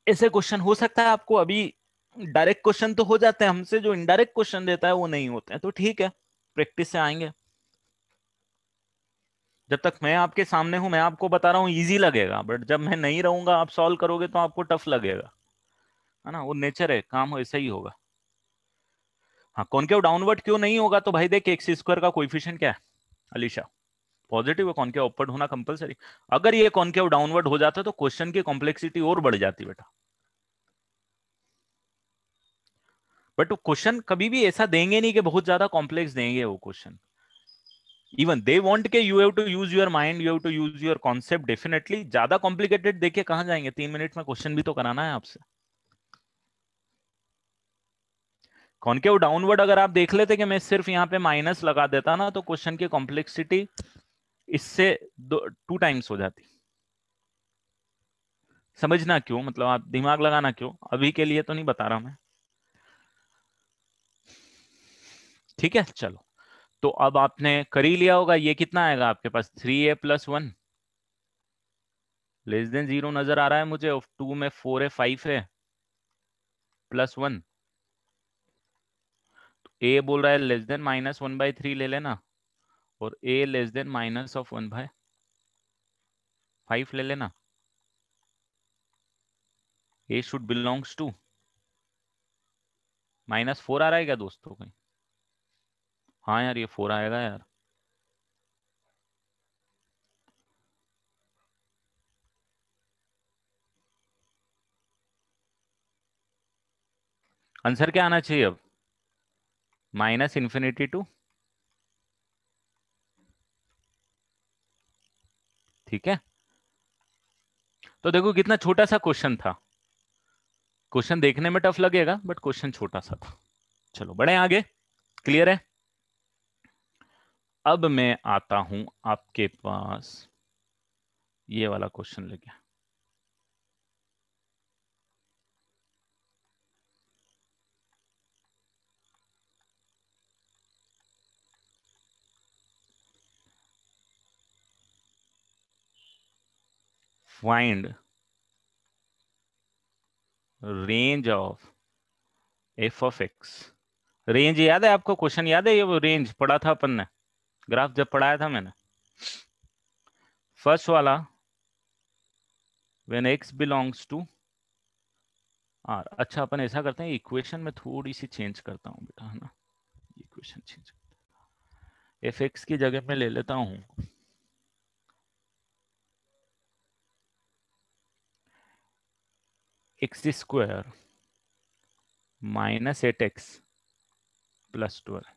ऐसे क्वेश्चन हो सकता है आपको अभी डायरेक्ट क्वेश्चन तो हो जाते हैं हमसे, जो इनडायरेक्ट क्वेश्चन देता है वो नहीं होते हैं, तो ठीक है, प्रैक्टिस से आएंगे। जब तक मैं आपके सामने हूं, मैं आपको बता रहा हूँ इजी लगेगा, बट जब मैं नहीं रहूंगा आप सॉल्व करोगे तो आपको टफ लगेगा, है ना। वो नेचर है, काम ऐसा ही होगा। हाँ, कॉनकेव डाउनवर्ड क्यों नहीं होगा? तो भाई देख, x² का कोएफिशिएंट क्या है अलीशा? पॉजिटिव है। कॉनकेव अपवर्ड होना कंपलसरी। अगर ये कॉनकेव डाउनवर्ड हो जाता तो क्वेश्चन की कॉम्प्लेक्सिटी और बढ़ जाती बेटा। बट वो क्वेश्चन कभी भी ऐसा देंगे नहीं कि बहुत ज्यादा कॉम्प्लेक्स देंगे वो क्वेश्चन। इवन दे वांट के you have to use your mind, you have to use your concept. Definitely ज्यादा कॉम्प्लिकेटेड देके कहां जाएंगे, 3 मिनट में क्वेश्चन भी तो कराना है आपसे। कॉनकेव डाउनवर्ड अगर आप देख लेते कि मैं सिर्फ यहाँ पे माइनस लगा देता ना तो क्वेश्चन की कॉम्प्लेक्सिटी इससे 2 टाइम्स हो जाती। समझना क्यों, मतलब आप दिमाग लगाना क्यों, अभी के लिए तो नहीं बता रहा मैं। ठीक है, चलो। तो अब आपने कर ही लिया होगा, ये कितना आएगा आपके पास? 3a + 1 <0 नजर आ रहा है मुझे, और 2 में 4 है 5 है +1। a बोल रहा है <-1/3 ले लेना, और a (-1/5 ले लेना। a शुड बिलोंग्स टू -4 आ रहा है क्या दोस्तों? कहीं हाँ यार, ये 4 आएगा यार। आंसर क्या आना चाहिए अब? -∞ टू, ठीक है। तो देखो कितना छोटा सा क्वेश्चन था। क्वेश्चन देखने में टफ लगेगा बट क्वेश्चन छोटा सा था। चलो बढ़े आगे। क्लियर है? अब मैं आता हूं आपके पास ये वाला क्वेश्चन लेके। Find range of F of x. Range याद है आपको? क्वेश्चन याद है? ये वो रेंज पढ़ा था अपन ने, ग्राफ जब पढ़ाया था मैंने, फर्स्ट वाला, when X belongs to R. अच्छा अपन ऐसा करते हैं, इक्वेशन में थोड़ी सी चेंज करता हूँ बेटा, है ना। इक्वेशन चेंज, एफ एक्स की जगह में ले लेता हूँ x² - 8x + 12।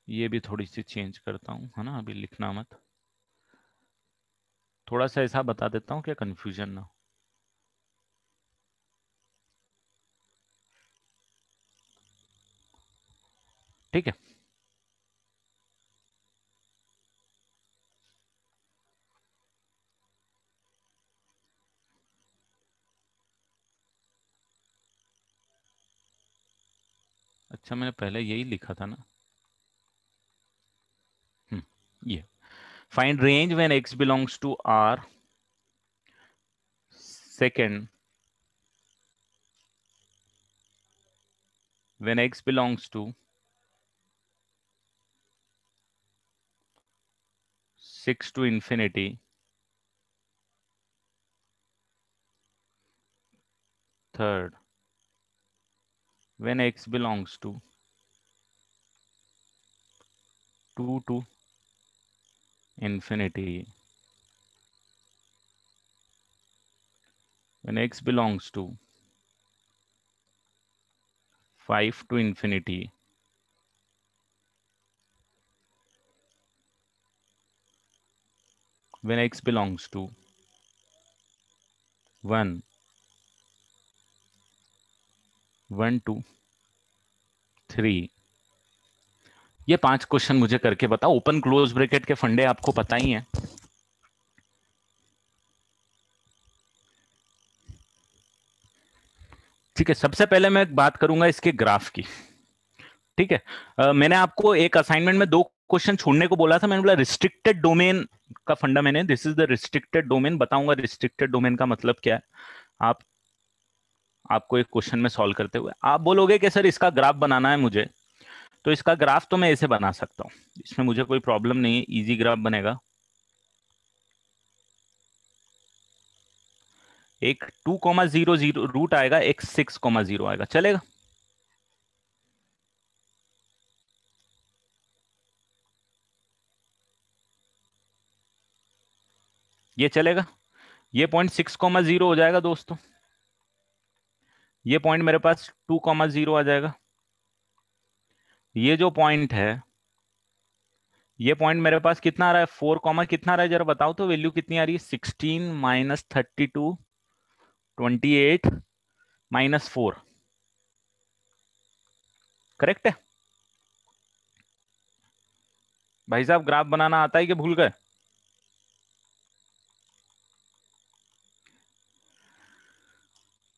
ये भी थोड़ी सी चेंज करता हूँ, है ना, अभी लिखना मत। थोड़ा सा ऐसा बता देता हूँ कि कंफ्यूजन ना हो। ठीक है। अच्छा मैंने पहले यही लिखा था ना। ये find range when x belongs to R, second when x belongs to 6 to infinity, third when x belongs to 2 to infinity, when x belongs to 5 to infinity, when x belongs to 1 1 to 3। ये 5 question मुझे करके बताओ। Open close bracket के फंडे आपको पता ही हैं। ठीक है, सबसे पहले मैं बात करूंगा इसके ग्राफ की। ठीक है। मैंने आपको एक असाइनमेंट में 2 क्वेश्चन छोड़ने को बोला था। मैंने बोला रिस्ट्रिक्टेड डोमेन का फंडा, मैंने this is the restricted domain बताऊंगा। रिस्ट्रिक्टेड डोमेन का मतलब क्या है, आप आपको एक क्वेश्चन में सॉल्व करते हुए आप बोलोगे कि सर इसका ग्राफ बनाना है मुझे, तो इसका ग्राफ तो मैं ऐसे बना सकता हूं, इसमें मुझे कोई प्रॉब्लम नहीं है, इजी ग्राफ बनेगा। एक 2,0 रूट आएगा, एक 6,0 आएगा, चलेगा? ये चलेगा। ये पॉइंट 6,0 हो जाएगा दोस्तों। ये पॉइंट मेरे पास 2,0 आ जाएगा। ये जो पॉइंट है, ये पॉइंट मेरे पास कितना आ रहा है? 4, कितना आ रहा है जरा बताओ तो, वैल्यू कितनी आ रही है? 16 - 32 28 -4। करेक्ट है भाई साहब? ग्राफ बनाना आता है कि भूल गए?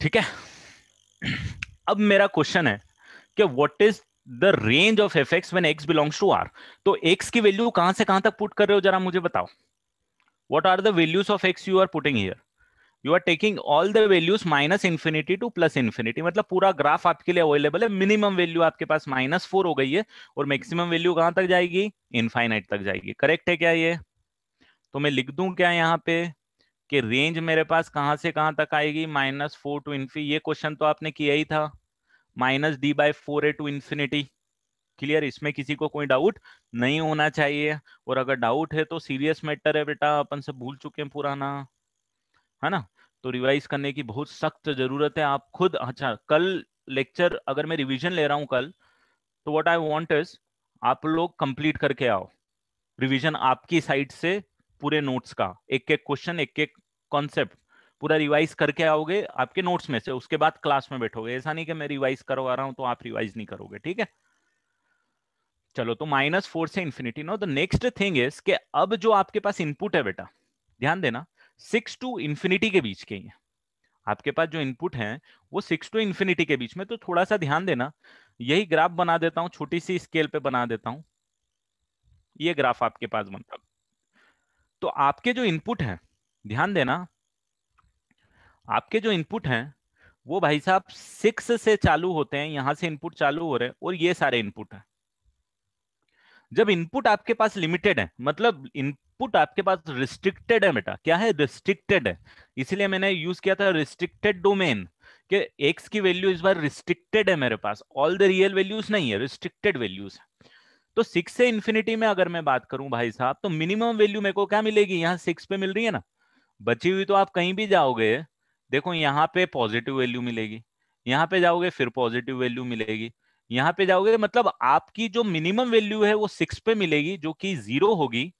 ठीक है। अब मेरा क्वेश्चन है कि what is the range of F X when X belongs to R. तो एक्स की वैल्यू कहां से कहां तक पुट कर रहे हो जरा मुझे बताओ। What are the values of X you are putting here? You are taking all the values -∞ to +∞, मतलब पूरा ग्राफ आपके लिए अवेलेबल है। मिनिमम वैल्यू आपके पास -4 हो गई है और मैक्सिमम वैल्यू कहां तक जाएगी? इनफाइनाइट तक जाएगी। करेक्ट है क्या ये? तो मैं लिख दूं क्या यहां पे? कि रेंज मेरे पास कहां से कहां तक आएगी, -4 टू इन्फिनिटी। ये क्वेश्चन तो आपने किया ही था, -d/4a टू इन्फिनिटी। क्लियर, इसमें किसी को कोई डाउट नहीं होना चाहिए, और अगर डाउट है तो सीरियस मैटर है बेटा, अपन से भूल चुके हैं पुराना, है ना। तो रिवाइज करने की बहुत सख्त जरूरत है। आप खुद, अच्छा कल लेक्चर अगर मैं रिवीजन ले रहा हूं कल, तो व्हाट आई वांट इज आप लोग कंप्लीट करके आओ रिवीजन आपकी साइड से, पूरे नोट्स का एक एक क्वेश्चन, एक एक कॉन्सेप्ट पूरा रिवाइज करके आओगे आपके नोट्स में से, उसके बाद क्लास में बैठोगे। ऐसा नहीं कि मैं रिवाइज करवा रहा हूं तो आप रिवाइज नहीं करोगे, ठीक है। चलो, तो -4 से infinity. Know the next thing is कि अब जो आपके पास इनपुट है बेटा, ध्यान देना, 6 टू इन्फिनिटी के बीच के ही है। आपके पास जो इनपुट है वो 6 टू इन्फिनिटी के बीच में, तो थोड़ा सा ध्यान देना। यही ग्राफ बना देता हूं, छोटी सी स्केल पे बना देता हूं। ये ग्राफ आपके पास बनता, तो आपके जो इनपुट है, ध्यान देना, आपके जो इनपुट हैं वो भाई साहब 6 से चालू होते हैं, यहां से इनपुट चालू हो रहे हैं, और ये सारे इनपुट हैं। जब इनपुट आपके पास लिमिटेड है, मतलब इनपुट आपके पास रिस्ट्रिक्टेड है बेटा, क्या है, रिस्ट्रिक्टेड है, इसलिए मैंने यूज किया था रिस्ट्रिक्टेड डोमेन, कि एक्स की वैल्यू इस बार रिस्ट्रिक्टेड है मेरे पास, ऑल द रियल वैल्यूज नहीं है, रिस्ट्रिक्टेड वैल्यूज है। तो 6 से इन्फिनिटी में अगर मैं बात करूं भाई साहब, तो मिनिमम वैल्यू मेरे को क्या मिलेगी, यहाँ 6 पे मिल रही है ना, बची हुई तो आप कहीं भी जाओगे, देखो यहाँ पे पॉजिटिव वैल्यू मिलेगी, यहाँ पे जाओगे फिर पॉजिटिव वैल्यू मिलेगी, यहाँ पे जाओगे, मतलब आपकी जो मिनिमम वैल्यू है वो 6 पे मिलेगी, जो कि 0 होगी,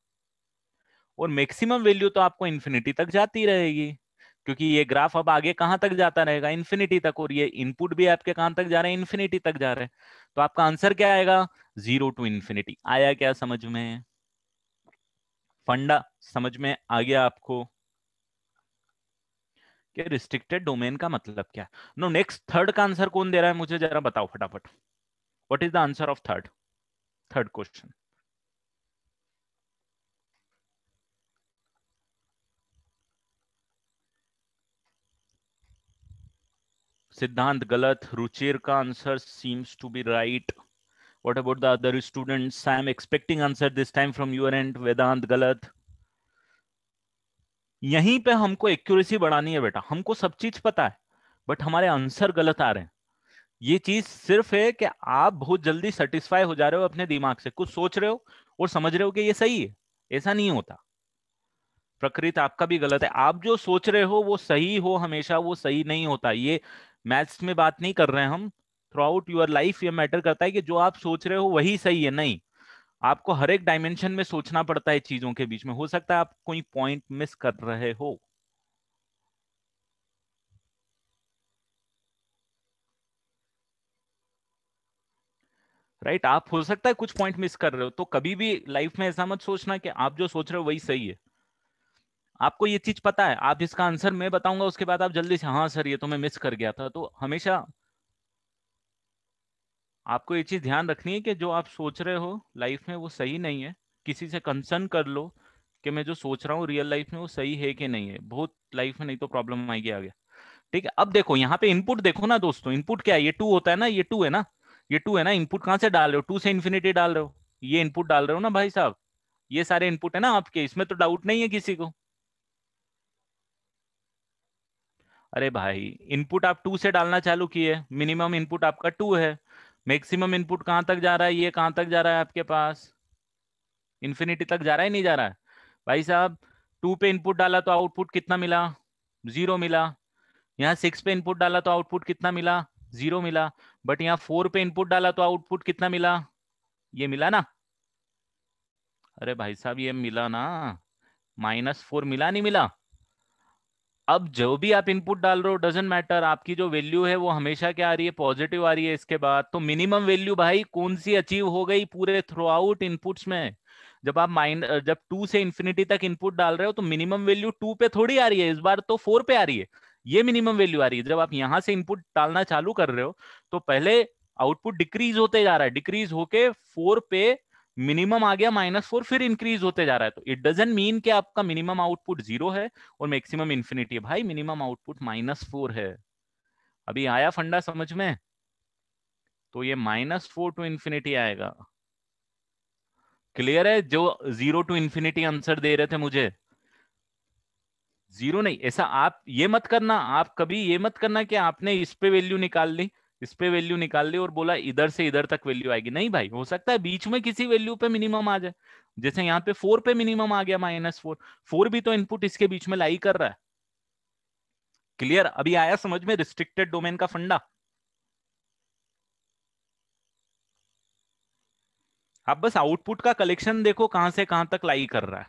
और मैक्सिमम वैल्यू तो आपको इन्फिनिटी तक जाती रहेगी, क्योंकि ये ग्राफ अब आगे कहां तक जाता रहेगा, इन्फिनिटी तक, और ये इनपुट भी आपके कहां तक जा रहे हैं, इन्फिनिटी तक जा रहे हैं। तो आपका आंसर क्या आएगा, 0 टू इन्फिनिटी। आया क्या समझ में, फंडा समझ में आ गया आपको कि रिस्ट्रिक्टेड डोमेन का मतलब क्या है। नो, नेक्स्ट थर्ड का आंसर कौन दे रहा है मुझे जरा बताओ फटाफट, what is the answer of third, third question. Siddhant गलत, रुचिर का answer seems to be right. What about the other students, I am expecting answer this time from your end. Vedant गलत। यहीं पे हमको एक्यूरेसी बढ़ानी है बेटा, हमको सब चीज पता है, बट हमारे आंसर गलत आ रहे हैं। ये चीज सिर्फ है कि आप बहुत जल्दी सेटिस्फाई हो जा रहे हो अपने दिमाग से, कुछ सोच रहे हो और समझ रहे हो कि ये सही है। ऐसा नहीं होता, प्रकृति आपका भी गलत है। आप जो सोच रहे हो वो सही हो हमेशा, वो सही नहीं होता। ये मैथ्स में बात नहीं कर रहे हैं हम, थ्रू आउट योर लाइफ ये मैटर करता है कि जो आप सोच रहे हो वही सही है, नहीं। आपको हर एक डायमेंशन में सोचना पड़ता है चीजों के बीच में, हो सकता है आप कोई पॉइंट मिस कर रहे हो। राइट, आप हो सकता है कुछ पॉइंट मिस कर रहे हो, तो कभी भी लाइफ में ऐसा मत सोचना कि आप जो सोच रहे हो वही सही है। आपको ये चीज पता है, आप इसका आंसर मैं बताऊंगा उसके बाद आप जल्दी से हाँ सर ये तो मैं मिस कर गया था, तो हमेशा आपको ये चीज ध्यान रखनी है कि जो आप सोच रहे हो लाइफ में वो सही नहीं है। किसी से कंसर्न कर लो कि मैं जो सोच रहा हूँ रियल लाइफ में वो सही है कि नहीं है, बहुत लाइफ में, नहीं तो प्रॉब्लम आएगी आगे। ठीक है, अब देखो यहाँ पे इनपुट देखो ना दोस्तों, इनपुट क्या है, ये 2 होता है ना, ये 2 है ना, ये 2 है ना, इनपुट कहाँ से डाल रहे हो, 2 से इन्फिनिटी डाल रहे हो, ये इनपुट डाल रहे हो ना भाई साहब, ये सारे इनपुट है ना आपके, इसमें तो डाउट नहीं है किसी को। अरे भाई, इनपुट आप 2 से डालना चालू किए, मिनिमम इनपुट आपका 2 है, मैक्सिमम इनपुट कहां तक जा रहा है, ये कहां तक जा रहा है आपके पास, इन्फिनिटी तक जा रहा है नहीं जा रहा है भाई साहब। 2 पे इनपुट डाला तो आउटपुट कितना मिला, 0 मिला। यहाँ 6 पे इनपुट डाला तो आउटपुट कितना मिला, 0 मिला। बट यहाँ 4 पे इनपुट डाला तो आउटपुट कितना मिला, ये मिला ना। अरे भाई साहब ये मिला ना, -4 मिला नहीं मिला। अब जो भी आप इनपुट डाल रहे हो डजेंट मैटर, आपकी जो वैल्यू है वो हमेशा क्या आ रही है, पॉजिटिव आ रही है। इसके बाद तो मिनिमम वैल्यू भाई कौन सी अचीव हो गई पूरे थ्रू आउट इनपुट्स में, जब आप जब 2 से इन्फिनिटी तक इनपुट डाल रहे हो तो मिनिमम वैल्यू 2 पे थोड़ी आ रही है, इस बार तो 4 पे आ रही है। ये मिनिमम वैल्यू आ रही है। जब आप यहां से इनपुट डालना चालू कर रहे हो तो पहले आउटपुट डिक्रीज होते जा रहा है, डिक्रीज होके 4 पे मिनिमम आ गया, -4, फिर इंक्रीज होते जा रहा है। तो इट डजेंट मीन कि आपका मिनिमम आउटपुट 0 है और मैक्सिमम इंफिनिटी है, भाई मिनिमम आउटपुट -4 है। अभी आया फंडा समझ में, तो ये -4 टू इन्फिनिटी आएगा। क्लियर है, जो 0 टू इन्फिनिटी आंसर दे रहे थे मुझे, जीरो नहीं, ऐसा आप ये मत करना, आप कभी ये मत करना कि आपने इस पे वैल्यू निकाल ली, इस पे वैल्यू निकाल ली और बोला इधर से इधर तक वैल्यू आएगी। नहीं भाई, हो सकता है बीच में किसी वैल्यू पे मिनिमम आ जाए, जैसे यहाँ पे 4 पे मिनिमम आ गया -4। 4 भी तो इनपुट इसके बीच में लाई कर रहा है। क्लियर? अभी आया समझ में रिस्ट्रिक्टेड डोमेन का फंडा? आप बस आउटपुट का कलेक्शन देखो कहां से कहां तक लाई कर रहा है।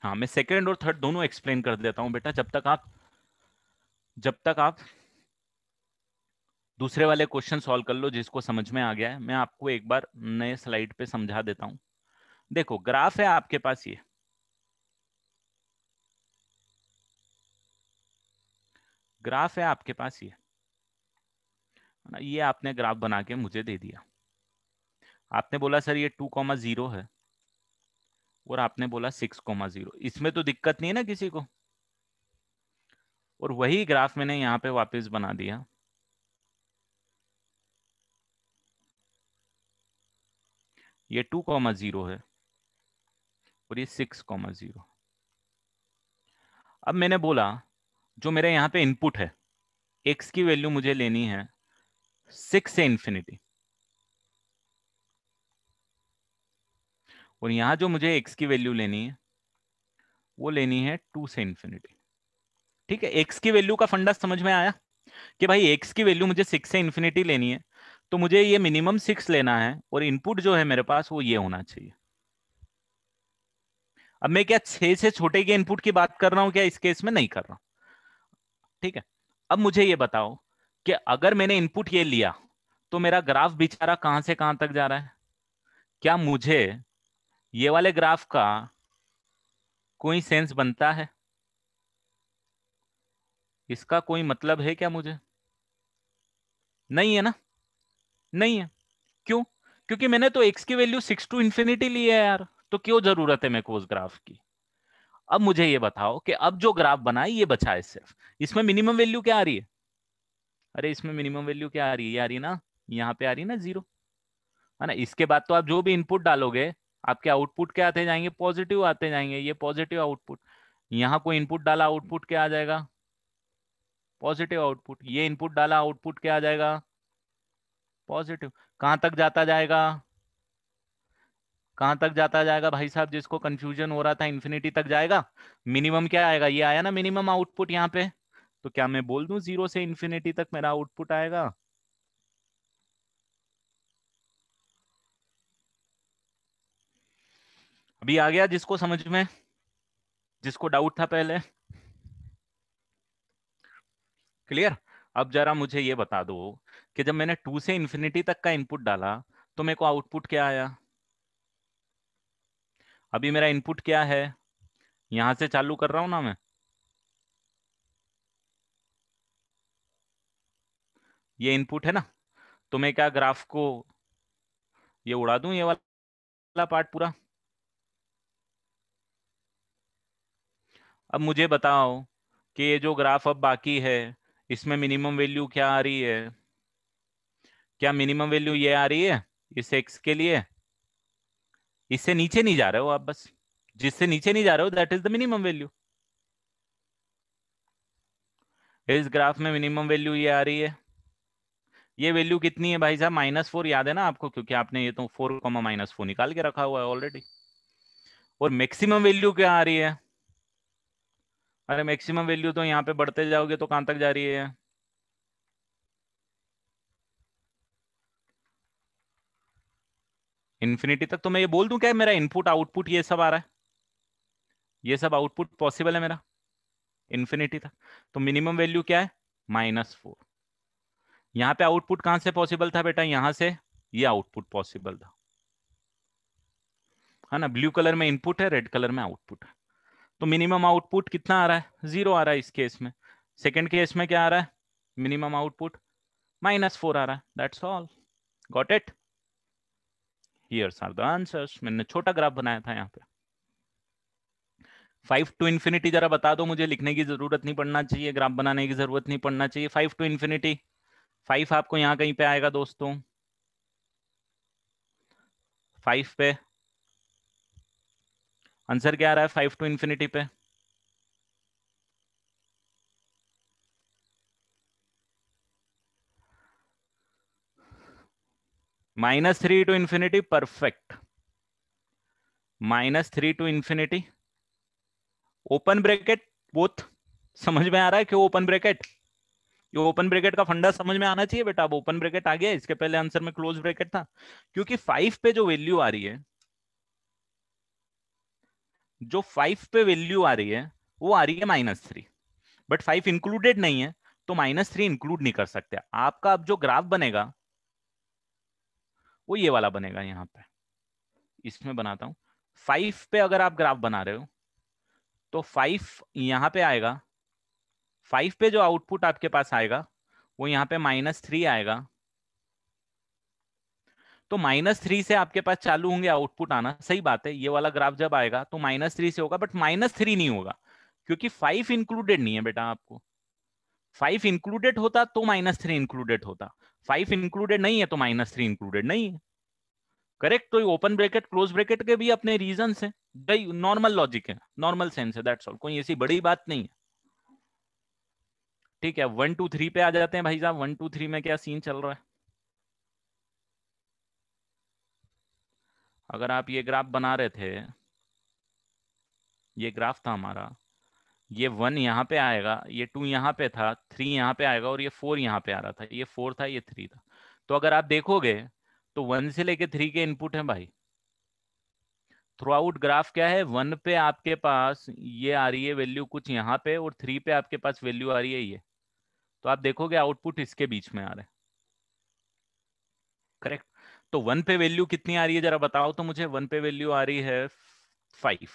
हाँ, मैं सेकेंड और थर्ड दोनों एक्सप्लेन कर देता हूं बेटा, जब तक आप दूसरे वाले क्वेश्चन सॉल्व कर लो जिसको समझ में आ गया है। मैं आपको एक बार नए स्लाइड पे समझा देता हूं। देखो ग्राफ है आपके पास, ये ग्राफ है आपके पास, ये आपने ग्राफ बना के मुझे दे दिया। आपने बोला सर ये 2,0 है, और आपने बोला 6,0। इसमें तो दिक्कत नहीं है ना किसी को? और वही ग्राफ मैंने यहाँ पे वापस बना दिया। ये 2,0 है और ये 6,0। अब मैंने बोला जो मेरे यहाँ पे इनपुट है, x की वैल्यू मुझे लेनी है 6 से इंफिनिटी, और यहाँ जो मुझे x की वैल्यू लेनी है वो लेनी है 2 से इंफिनिटी। ठीक है, x की वैल्यू का फंडा समझ में आया कि भाई x की वैल्यू मुझे 6 से इंफिनिटी लेनी है, तो मुझे ये मिनिमम 6 लेना है, और इनपुट जो है मेरे पास वो ये होना चाहिए। अब मैं क्या 6 से छोटे के इनपुट की बात कर रहा हूं क्या? इस केस में नहीं कर रहा हूं। ठीक है, अब मुझे ये बताओ कि अगर मैंने इनपुट ये लिया तो मेरा ग्राफ बेचारा कहां से कहां तक जा रहा है? क्या मुझे ये वाले ग्राफ का कोई सेंस बनता है? इसका कोई मतलब है क्या मुझे? नहीं है ना? नहीं है। क्यों? क्योंकि मैंने तो x की वैल्यू 6 टू इंफिनिटी ली है यार, तो क्यों जरूरत है मेरे को उस ग्राफ की? अब मुझे ये बताओ कि अब जो ग्राफ बना है ये बचा है सिर्फ, इसमें मिनिमम वैल्यू क्या आ रही है? अरे इसमें मिनिमम वैल्यू क्या आ रही है? ये आ रही है ना, यहाँ पे आ रही है ना 0, है ना? इसके बाद तो आप जो भी इनपुट डालोगे आपके आउटपुट क्या आते जाएंगे? पॉजिटिव आते जाएंगे, ये पॉजिटिव आउटपुट। यहाँ कोई इनपुट डाला आउटपुट क्या आ जाएगा? Positive output. ये इनपुट डाला आउटपुट क्या आ जाएगा? पॉजिटिव। कहां तक जाता जाएगा? कहां तक जाता जाएगा भाई साहब? जिसको कंफ्यूजन हो रहा था, इंफिनिटी तक जाएगा। मिनिमम क्या आएगा? ये आया ना मिनिमम आउटपुट यहाँ पे, तो क्या मैं बोल दूं 0 से इंफिनिटी तक मेरा आउटपुट आएगा? अभी आ गया जिसको समझ में, जिसको डाउट था पहले? क्लियर? अब जरा मुझे ये बता दो कि जब मैंने 2 से इंफिनिटी तक का इनपुट डाला तो मेरे को आउटपुट क्या आया? अभी मेरा इनपुट क्या है? यहां से चालू कर रहा हूं ना मैं, ये इनपुट है ना, तो मैं क्या ग्राफ को ये उड़ा दूं, ये वाला पार्ट पूरा? अब मुझे बताओ कि ये जो ग्राफ अब बाकी है इसमें मिनिमम वैल्यू क्या आ रही है? क्या मिनिमम वैल्यू ये आ रही है इस एक्स के लिए? इससे नीचे नहीं जा रहे हो आप, बस जिससे नीचे नहीं जा रहे हो that is the minimum value. इस ग्राफ में मिनिमम वैल्यू ये आ रही है। ये वैल्यू कितनी है भाई साहब? -4, याद है ना आपको? क्योंकि आपने ये तो 4, -4 निकाल के रखा हुआ है ऑलरेडी। और मैक्सिमम वैल्यू क्या आ रही है? अरे मैक्सिमम वैल्यू तो यहाँ पे बढ़ते जाओगे तो कहां तक जा रही है? इन्फिनिटी तक। तो मैं ये बोल दूं क्या मेरा इनपुट आउटपुट ये सब आ रहा है, ये सब आउटपुट पॉसिबल है मेरा इन्फिनिटी तक? तो मिनिमम वैल्यू क्या है? -4। यहाँ पे आउटपुट कहां से पॉसिबल था बेटा? यहां से ये आउटपुट पॉसिबल था, है ना? ब्लू कलर में इनपुट है, रेड कलर में आउटपुट है। तो मिनिमम आउटपुट कितना आ रहा है? 0 आ रहा है इस केस में। सेकेंड केस में क्या आ रहा है? मिनिमम आउटपुट -4 आ रहा है। That's all. Got it? Here's are the answers. मैंने छोटा ग्राफ बनाया था यहाँ पे। 5 टू इन्फिनिटी जरा बता दो मुझे, लिखने की जरूरत नहीं पड़ना चाहिए, ग्राफ बनाने की जरूरत नहीं पड़ना चाहिए। 5 टू इन्फिनिटी, 5 आपको यहाँ कहीं पे आएगा दोस्तों, 5 पे आंसर क्या आ रहा है 5 टू इन्फिनिटी पे? -3 to infinity, perfect. -3 to infinity, open bracket both. समझ में आ रहा है क्यों ओपन ब्रैकेट? ये ओपन ब्रैकेट का फंडा समझ में आना चाहिए बेटा। अब ओपन ब्रैकेट आ गया, इसके पहले आंसर में क्लोज ब्रैकेट था। क्योंकि 5 पे जो वैल्यू आ रही है, जो 5 पे वैल्यू आ रही है वो आ रही है -3, बट 5 इंक्लूडेड नहीं है, तो -3 इंक्लूड नहीं कर सकते। आपका अब जो ग्राफ बनेगा वो ये वाला बनेगा। यहाँ पे इसमें बनाता हूं, 5 पे अगर आप ग्राफ बना रहे हो तो 5 यहां पे आएगा, 5 पे जो आउटपुट आपके पास आएगा वो यहाँ पे -3 आएगा। तो -3 से आपके पास चालू होंगे आउटपुट आना, सही बात है। ये वाला ग्राफ जब आएगा तो -3 से होगा, बट -3 नहीं होगा क्योंकि 5 इंक्लूडेड नहीं है बेटा। आपको 5 इंक्लूडेड होता तो -3 इंक्लूडेड होता, 5 इंक्लूडेड नहीं है तो -3 इंक्लूडेड नहीं है। करेक्ट। तो ओपन ब्रैकेट क्लोज ब्रैकेट के भी अपने रीजन है, नॉर्मल लॉजिक है, नॉर्मल सेंस है, दैट्स ऑल, कोई ऐसी बड़ी बात नहीं है। ठीक है, 1 2 3 पे आ जाते हैं भाई साहब। 1 2 3 में क्या सीन चल रहा है? अगर आप ये ग्राफ बना रहे थे, ये ग्राफ था हमारा, ये 1 यहाँ पे आएगा, ये 2 यहाँ पे था, 3 यहाँ पे आएगा, और ये 4 यहाँ पे आ रहा था। ये 4 था, ये 3 था। तो अगर आप देखोगे तो 1 से लेके 3 के इनपुट हैं भाई। थ्रू आउट ग्राफ क्या है, 1 पे आपके पास ये आ रही है वैल्यू कुछ यहाँ पे, और 3 पे आपके पास वैल्यू आ रही है ये। तो आप देखोगे आउटपुट इसके बीच में आ रहा है। करेक्ट। तो 1 पे वैल्यू कितनी आ रही है जरा बताओ तो मुझे। 1 पे वैल्यू आ रही है 5,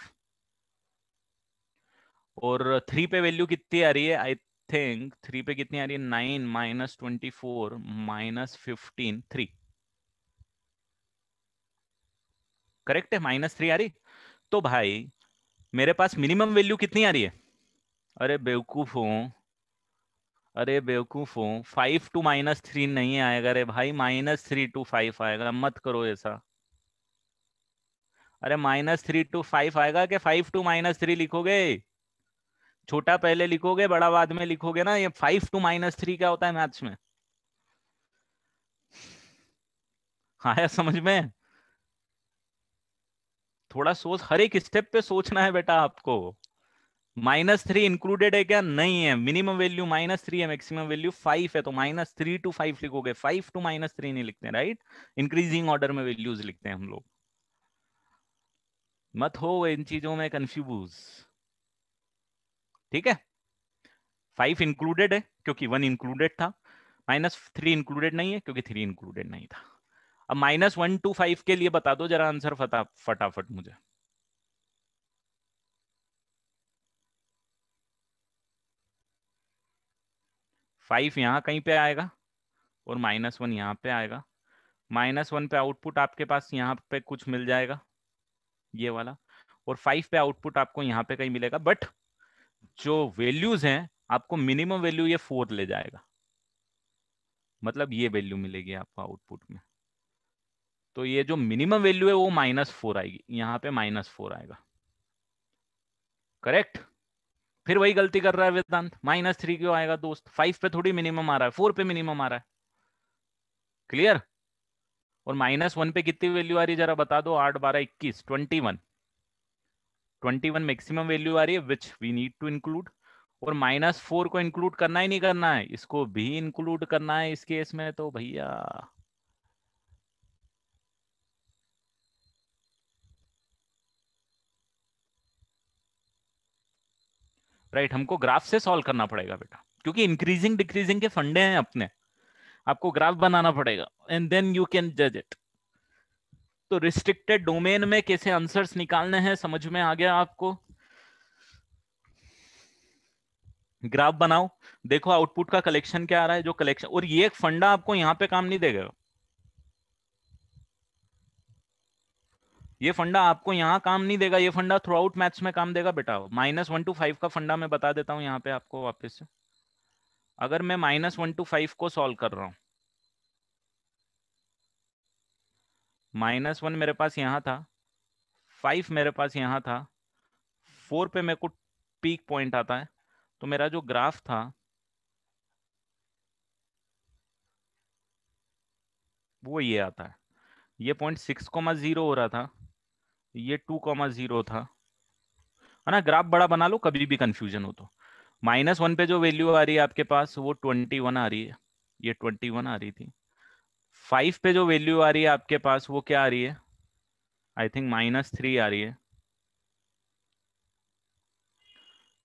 और 3 पे वैल्यू कितनी आ रही है? आई थिंक 3 पे कितनी आ रही है? 9 -24 -15 3। करेक्ट है, -3 आ रही। तो भाई मेरे पास मिनिमम वैल्यू कितनी आ रही है? अरे बेवकूफ हूँ, अरे बेवकूफ हूँ, 5 टू -3 नहीं आएगा रे भाई, -3 टू 5 आएगा। मत करो ऐसा। अरे -3 टू 5 आएगा कि 5 टू -3 लिखोगे? छोटा पहले लिखोगे, बड़ा बाद में लिखोगे ना। ये 5 टू -3 क्या होता है मैथ्स में? आया समझ में? थोड़ा सोच, हर एक स्टेप पे सोचना है बेटा आपको। -3 इंक्लूडेड है क्या? नहीं है। मिनिमम वैल्यू -3 है, मैक्सिमम वैल्यू 5 है, तो -3 टू 5 लिखोगे, 5 टू -3 नहीं लिखते, राइट? इंक्रीजिंग ऑर्डर में वैल्यूज लिखते हैं हम लोग। मत हो इन चीजों में कंफ्यूज। ठीक है। 5 इंक्लूडेड है क्योंकि 1 इंक्लूडेड था, -3 इंक्लूडेड नहीं है क्योंकि 3 इंक्लूडेड नहीं था। अब -1 टू 5 के लिए बता दो जरा आंसर फटाफट मुझे। 5 यहाँ कहीं पे आएगा और -1 यहाँ पे आएगा। -1 पे आउटपुट आपके पास यहाँ पे कुछ मिल जाएगा, ये वाला। और 5 पे आउटपुट आपको यहाँ पे कहीं मिलेगा, बट जो वैल्यूज हैं आपको मिनिमम वैल्यू ये 4 ले जाएगा, मतलब ये वैल्यू मिलेगी आपको आउटपुट में। तो ये जो मिनिमम वैल्यू है वो -4 आएगी, यहाँ पे -4 आएगा। करेक्ट। फिर वही गलती कर रहा है वेदांत, -3 क्यों आएगा दोस्त? 5 पे थोड़ी मिनिमम आ रहा है, 4 पे मिनिमम आ रहा है। क्लियर। और -1 पे कितनी वैल्यू आ रही है जरा बता दो? 8 12 21 21 मैक्सिमम वैल्यू आ रही है, which we need to include. और -4 को इंक्लूड करना ही नहीं करना है, इसको भी इंक्लूड करना है इस केस में तो भैया। राइट, हमको ग्राफ से सॉल्व करना पड़ेगा बेटा, क्योंकि इंक्रीजिंग डिक्रीजिंग के फंडे हैं अपने। आपको ग्राफ बनाना पड़ेगा एंड देन यू कैन जज इट। तो रिस्ट्रिक्टेड डोमेन में कैसे आंसर्स निकालने हैं समझ में आ गया आपको? ग्राफ बनाओ, देखो आउटपुट का कलेक्शन क्या आ रहा है, जो कलेक्शन। और ये एक फंडा आपको यहाँ पे काम नहीं देगा। ये फंडा आपको यहाँ काम नहीं देगा, ये फंडा थ्रू आउट मैथ्स में काम देगा बेटा। -1 to 5 का फंडा मैं बता देता हूँ यहाँ पे आपको वापस से। अगर मैं -1 to 5 को सॉल्व कर रहा हूँ, -1 मेरे पास यहाँ था, 5 मेरे पास यहाँ था, 4 पे मेरे को पीक पॉइंट आता है, तो मेरा जो ग्राफ था वो ये आता है। ये पॉइंट 6,0 हो रहा था, ये 2,0 था, है ना। ग्राफ बड़ा बना लो कभी भी कंफ्यूजन हो तो। -1 पे जो वैल्यू आ रही है आपके पास वो 21 आ रही है, ये 21 आ रही थी। 5 पे जो वैल्यू आ रही है आपके पास वो क्या आ रही है, आई थिंक -3 आ रही है,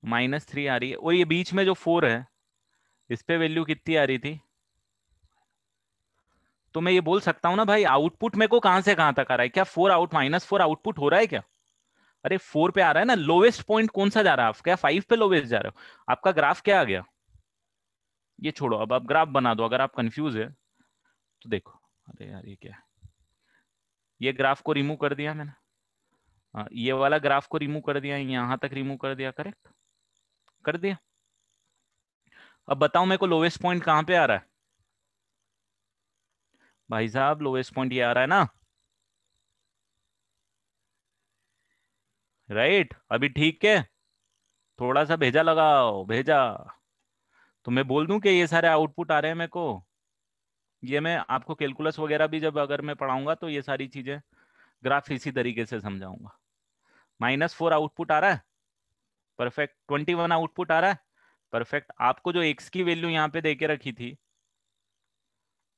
-3 आ रही है। और ये बीच में जो 4 है इस पे वैल्यू कितनी आ रही थी। तो मैं ये बोल सकता हूँ ना भाई, आउटपुट मेरे को कहां से कहां तक आ रहा है, क्या 4 आउटपुट हो रहा है क्या। अरे 4 पे आ रहा है ना, लोवेस्ट पॉइंट कौन सा जा रहा है, आप क्या 5 पे लोवेस्ट जा रहे हो। आपका ग्राफ क्या आ गया, ये छोड़ो, अब आप ग्राफ बना दो अगर आप कंफ्यूज है तो। देखो, अरे यार ये क्या है, ये ग्राफ को रिमूव कर दिया मैंने, हाँ, ये वाला ग्राफ को रिमूव कर दिया, यहां तक रिमूव कर दिया, करेक्ट कर दिया। अब बताओ मेरे को लोवेस्ट पॉइंट कहां पे आ रहा है। भाई साहब लोवेस्ट पॉइंट ये आ रहा है ना, राइट। अभी ठीक है, थोड़ा सा भेजा लगाओ, भेजा। तो मैं बोल दूं कि ये सारे आउटपुट आ रहे हैं मेरे को। ये मैं आपको कैलकुलस वगैरह भी जब अगर मैं पढ़ाऊंगा तो ये सारी चीजें ग्राफ इसी तरीके से समझाऊंगा। -4 आउटपुट आ रहा है, परफेक्ट। 21 आउटपुट आ रहा है, परफेक्ट। आपको जो एक्स की वैल्यू यहाँ पे देके रखी थी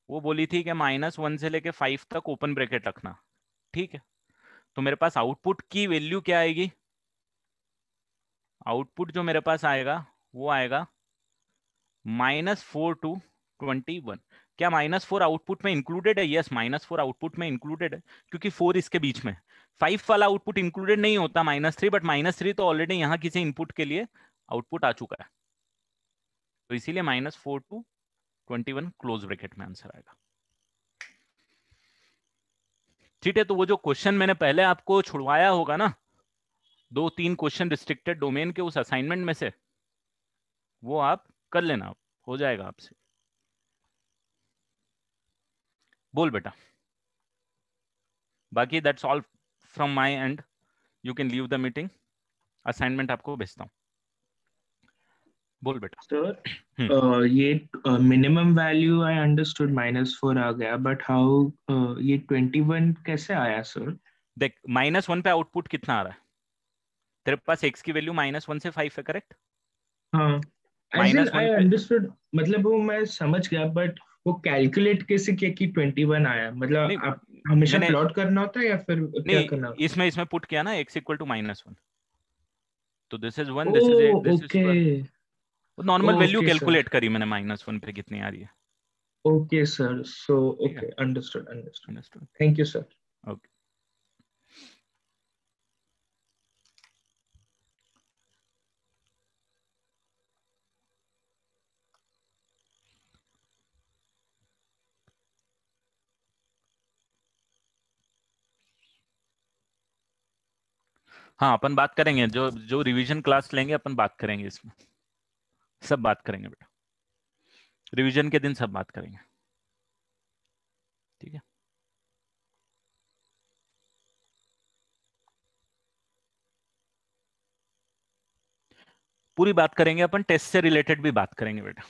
वो बोली थी कि -1 से लेके 5 तक ओपन ब्रैकेट रखना, ठीक है। तो मेरे पास आउटपुट की वैल्यू क्या आएगी, आउटपुट जो मेरे पास आएगा वो आएगा -4 to 21। क्या -4 आउटपुट में इंक्लूडेड है, यस -4 आउटपुट में इंक्लूडेड है, क्योंकि 4 इसके बीच में। 5 वाला आउटपुट इंक्लूडेड नहीं होता, -3, बट -3 तो ऑलरेडी यहाँ किसी इनपुट के लिए आउटपुट आ चुका है, तो इसीलिए -4 to 21 क्लोज ब्रैकेट में आंसर आएगा। ठीक है, तो वो जो क्वेश्चन मैंने पहले आपको छुड़वाया होगा ना, 2-3 क्वेश्चन रिस्ट्रिक्टेड डोमेन के उस असाइनमेंट में से, वो आप कर लेना, हो जाएगा आपसे। बोल बेटा, बाकी that's all from my and, you can leave the meeting. Assignment आपको भेजता हूँ, बोल बेटा। सर ये मिनिमम वैल्यू आई अंडरस्टूड -4 आ गया, बट हाउ ये 21 कैसे आया सर? देख, -1 पे आउटपुट कितना आ रहा है तेरे पास, एक्स की वैल्यू -1 से 5 है, करेक्ट। हाँ, एज इन -1 आई पे अंडरस्टूड, मतलब वो मैं समझ गया, बट वो कैलकुलेट कैसे किया कि 21 आया? मतलब नहीं, आप हमेशा मैंने प्लॉट करना होता है या फिर क्या नहीं, करना होता इसमें पुट किया ना x इक्वल टू -1, तो दिस इज 1, है? This is 8, oh this is okay, 12। Normal value okay sir, calculate करी मैंने -1 पे कितनी आ रही है, ओके सर, सो ठीक है। Okay, understood understood, understood, thank you sir. Okay. हाँ, अपन बात करेंगे, जो जो रिवीजन क्लास लेंगे अपन बात करेंगे, इसमें सब बात करेंगे बेटा, रिवीजन के दिन सब बात करेंगे, ठीक है। पूरी बात करेंगे अपन, टेस्ट से रिलेटेड भी बात करेंगे बेटा।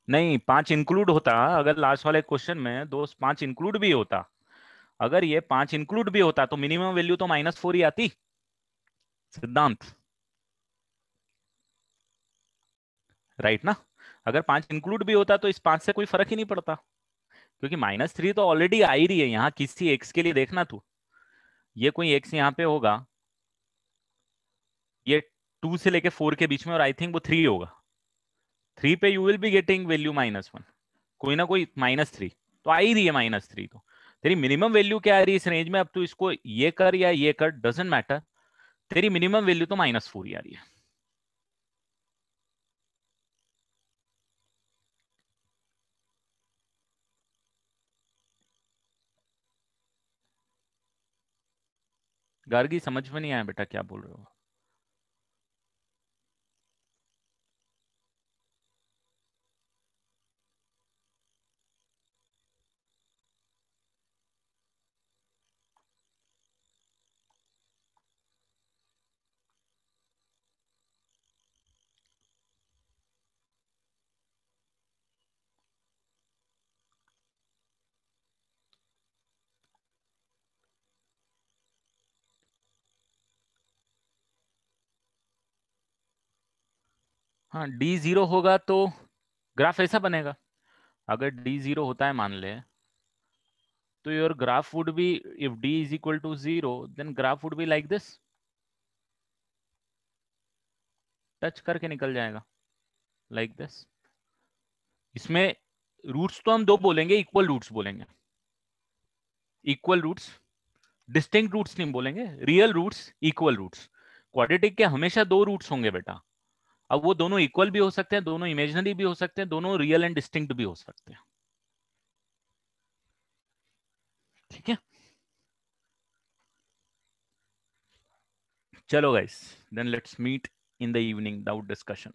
नहीं, 5 इंक्लूड होता, अगर लास्ट वाले क्वेश्चन में 5 इंक्लूड भी होता, अगर ये 5 इंक्लूड भी होता तो मिनिमम वैल्यू तो -4 ही आती, सिद्धांत, राइट ना। अगर 5 इंक्लूड भी होता तो इस 5 से कोई फर्क ही नहीं पड़ता, क्योंकि -3 तो ऑलरेडी आ ही रही है यहाँ किसी एक्स के लिए, देखना तू, ये कोई एक्स यहाँ पे होगा, ये 2 से लेके 4 के बीच में, और आई थिंक वो 3 होगा। 3 पे you will be getting value -1, कोई ना कोई -3 तो आ ही रही है, -3 तो तेरी मिनिमम वैल्यू क्या आ रही है इस रेंज में। अब तू इसको ये कर या ये कर, डजेंट मैटर, तेरी मिनिमम वैल्यू तो -4 ही आ रही है। गार्गी समझ में नहीं आया बेटा क्या बोल रहे हो? हाँ, डी जीरो होगा तो ग्राफ ऐसा बनेगा। अगर डी जीरो होता है मान ले, तो your graph would be, if D is equal to zero then graph would be like this, touch करके निकल जाएगा लाइक दिस। इसमें रूट्स तो हम दो बोलेंगे, इक्वल रूट्स बोलेंगे, इक्वल रूट्स, डिस्टिंक्ट रूट्स नहीं बोलेंगे, real roots, equal roots. Quadratic के हमेशा दो रूट्स होंगे बेटा। अब वो दोनों इक्वल भी हो सकते हैं, दोनों इमेजिनरी भी हो सकते हैं, दोनों रियल एंड डिस्टिंक्ट भी हो सकते हैं। ठीक है, चलो guys, then let's meet in the evening without discussion.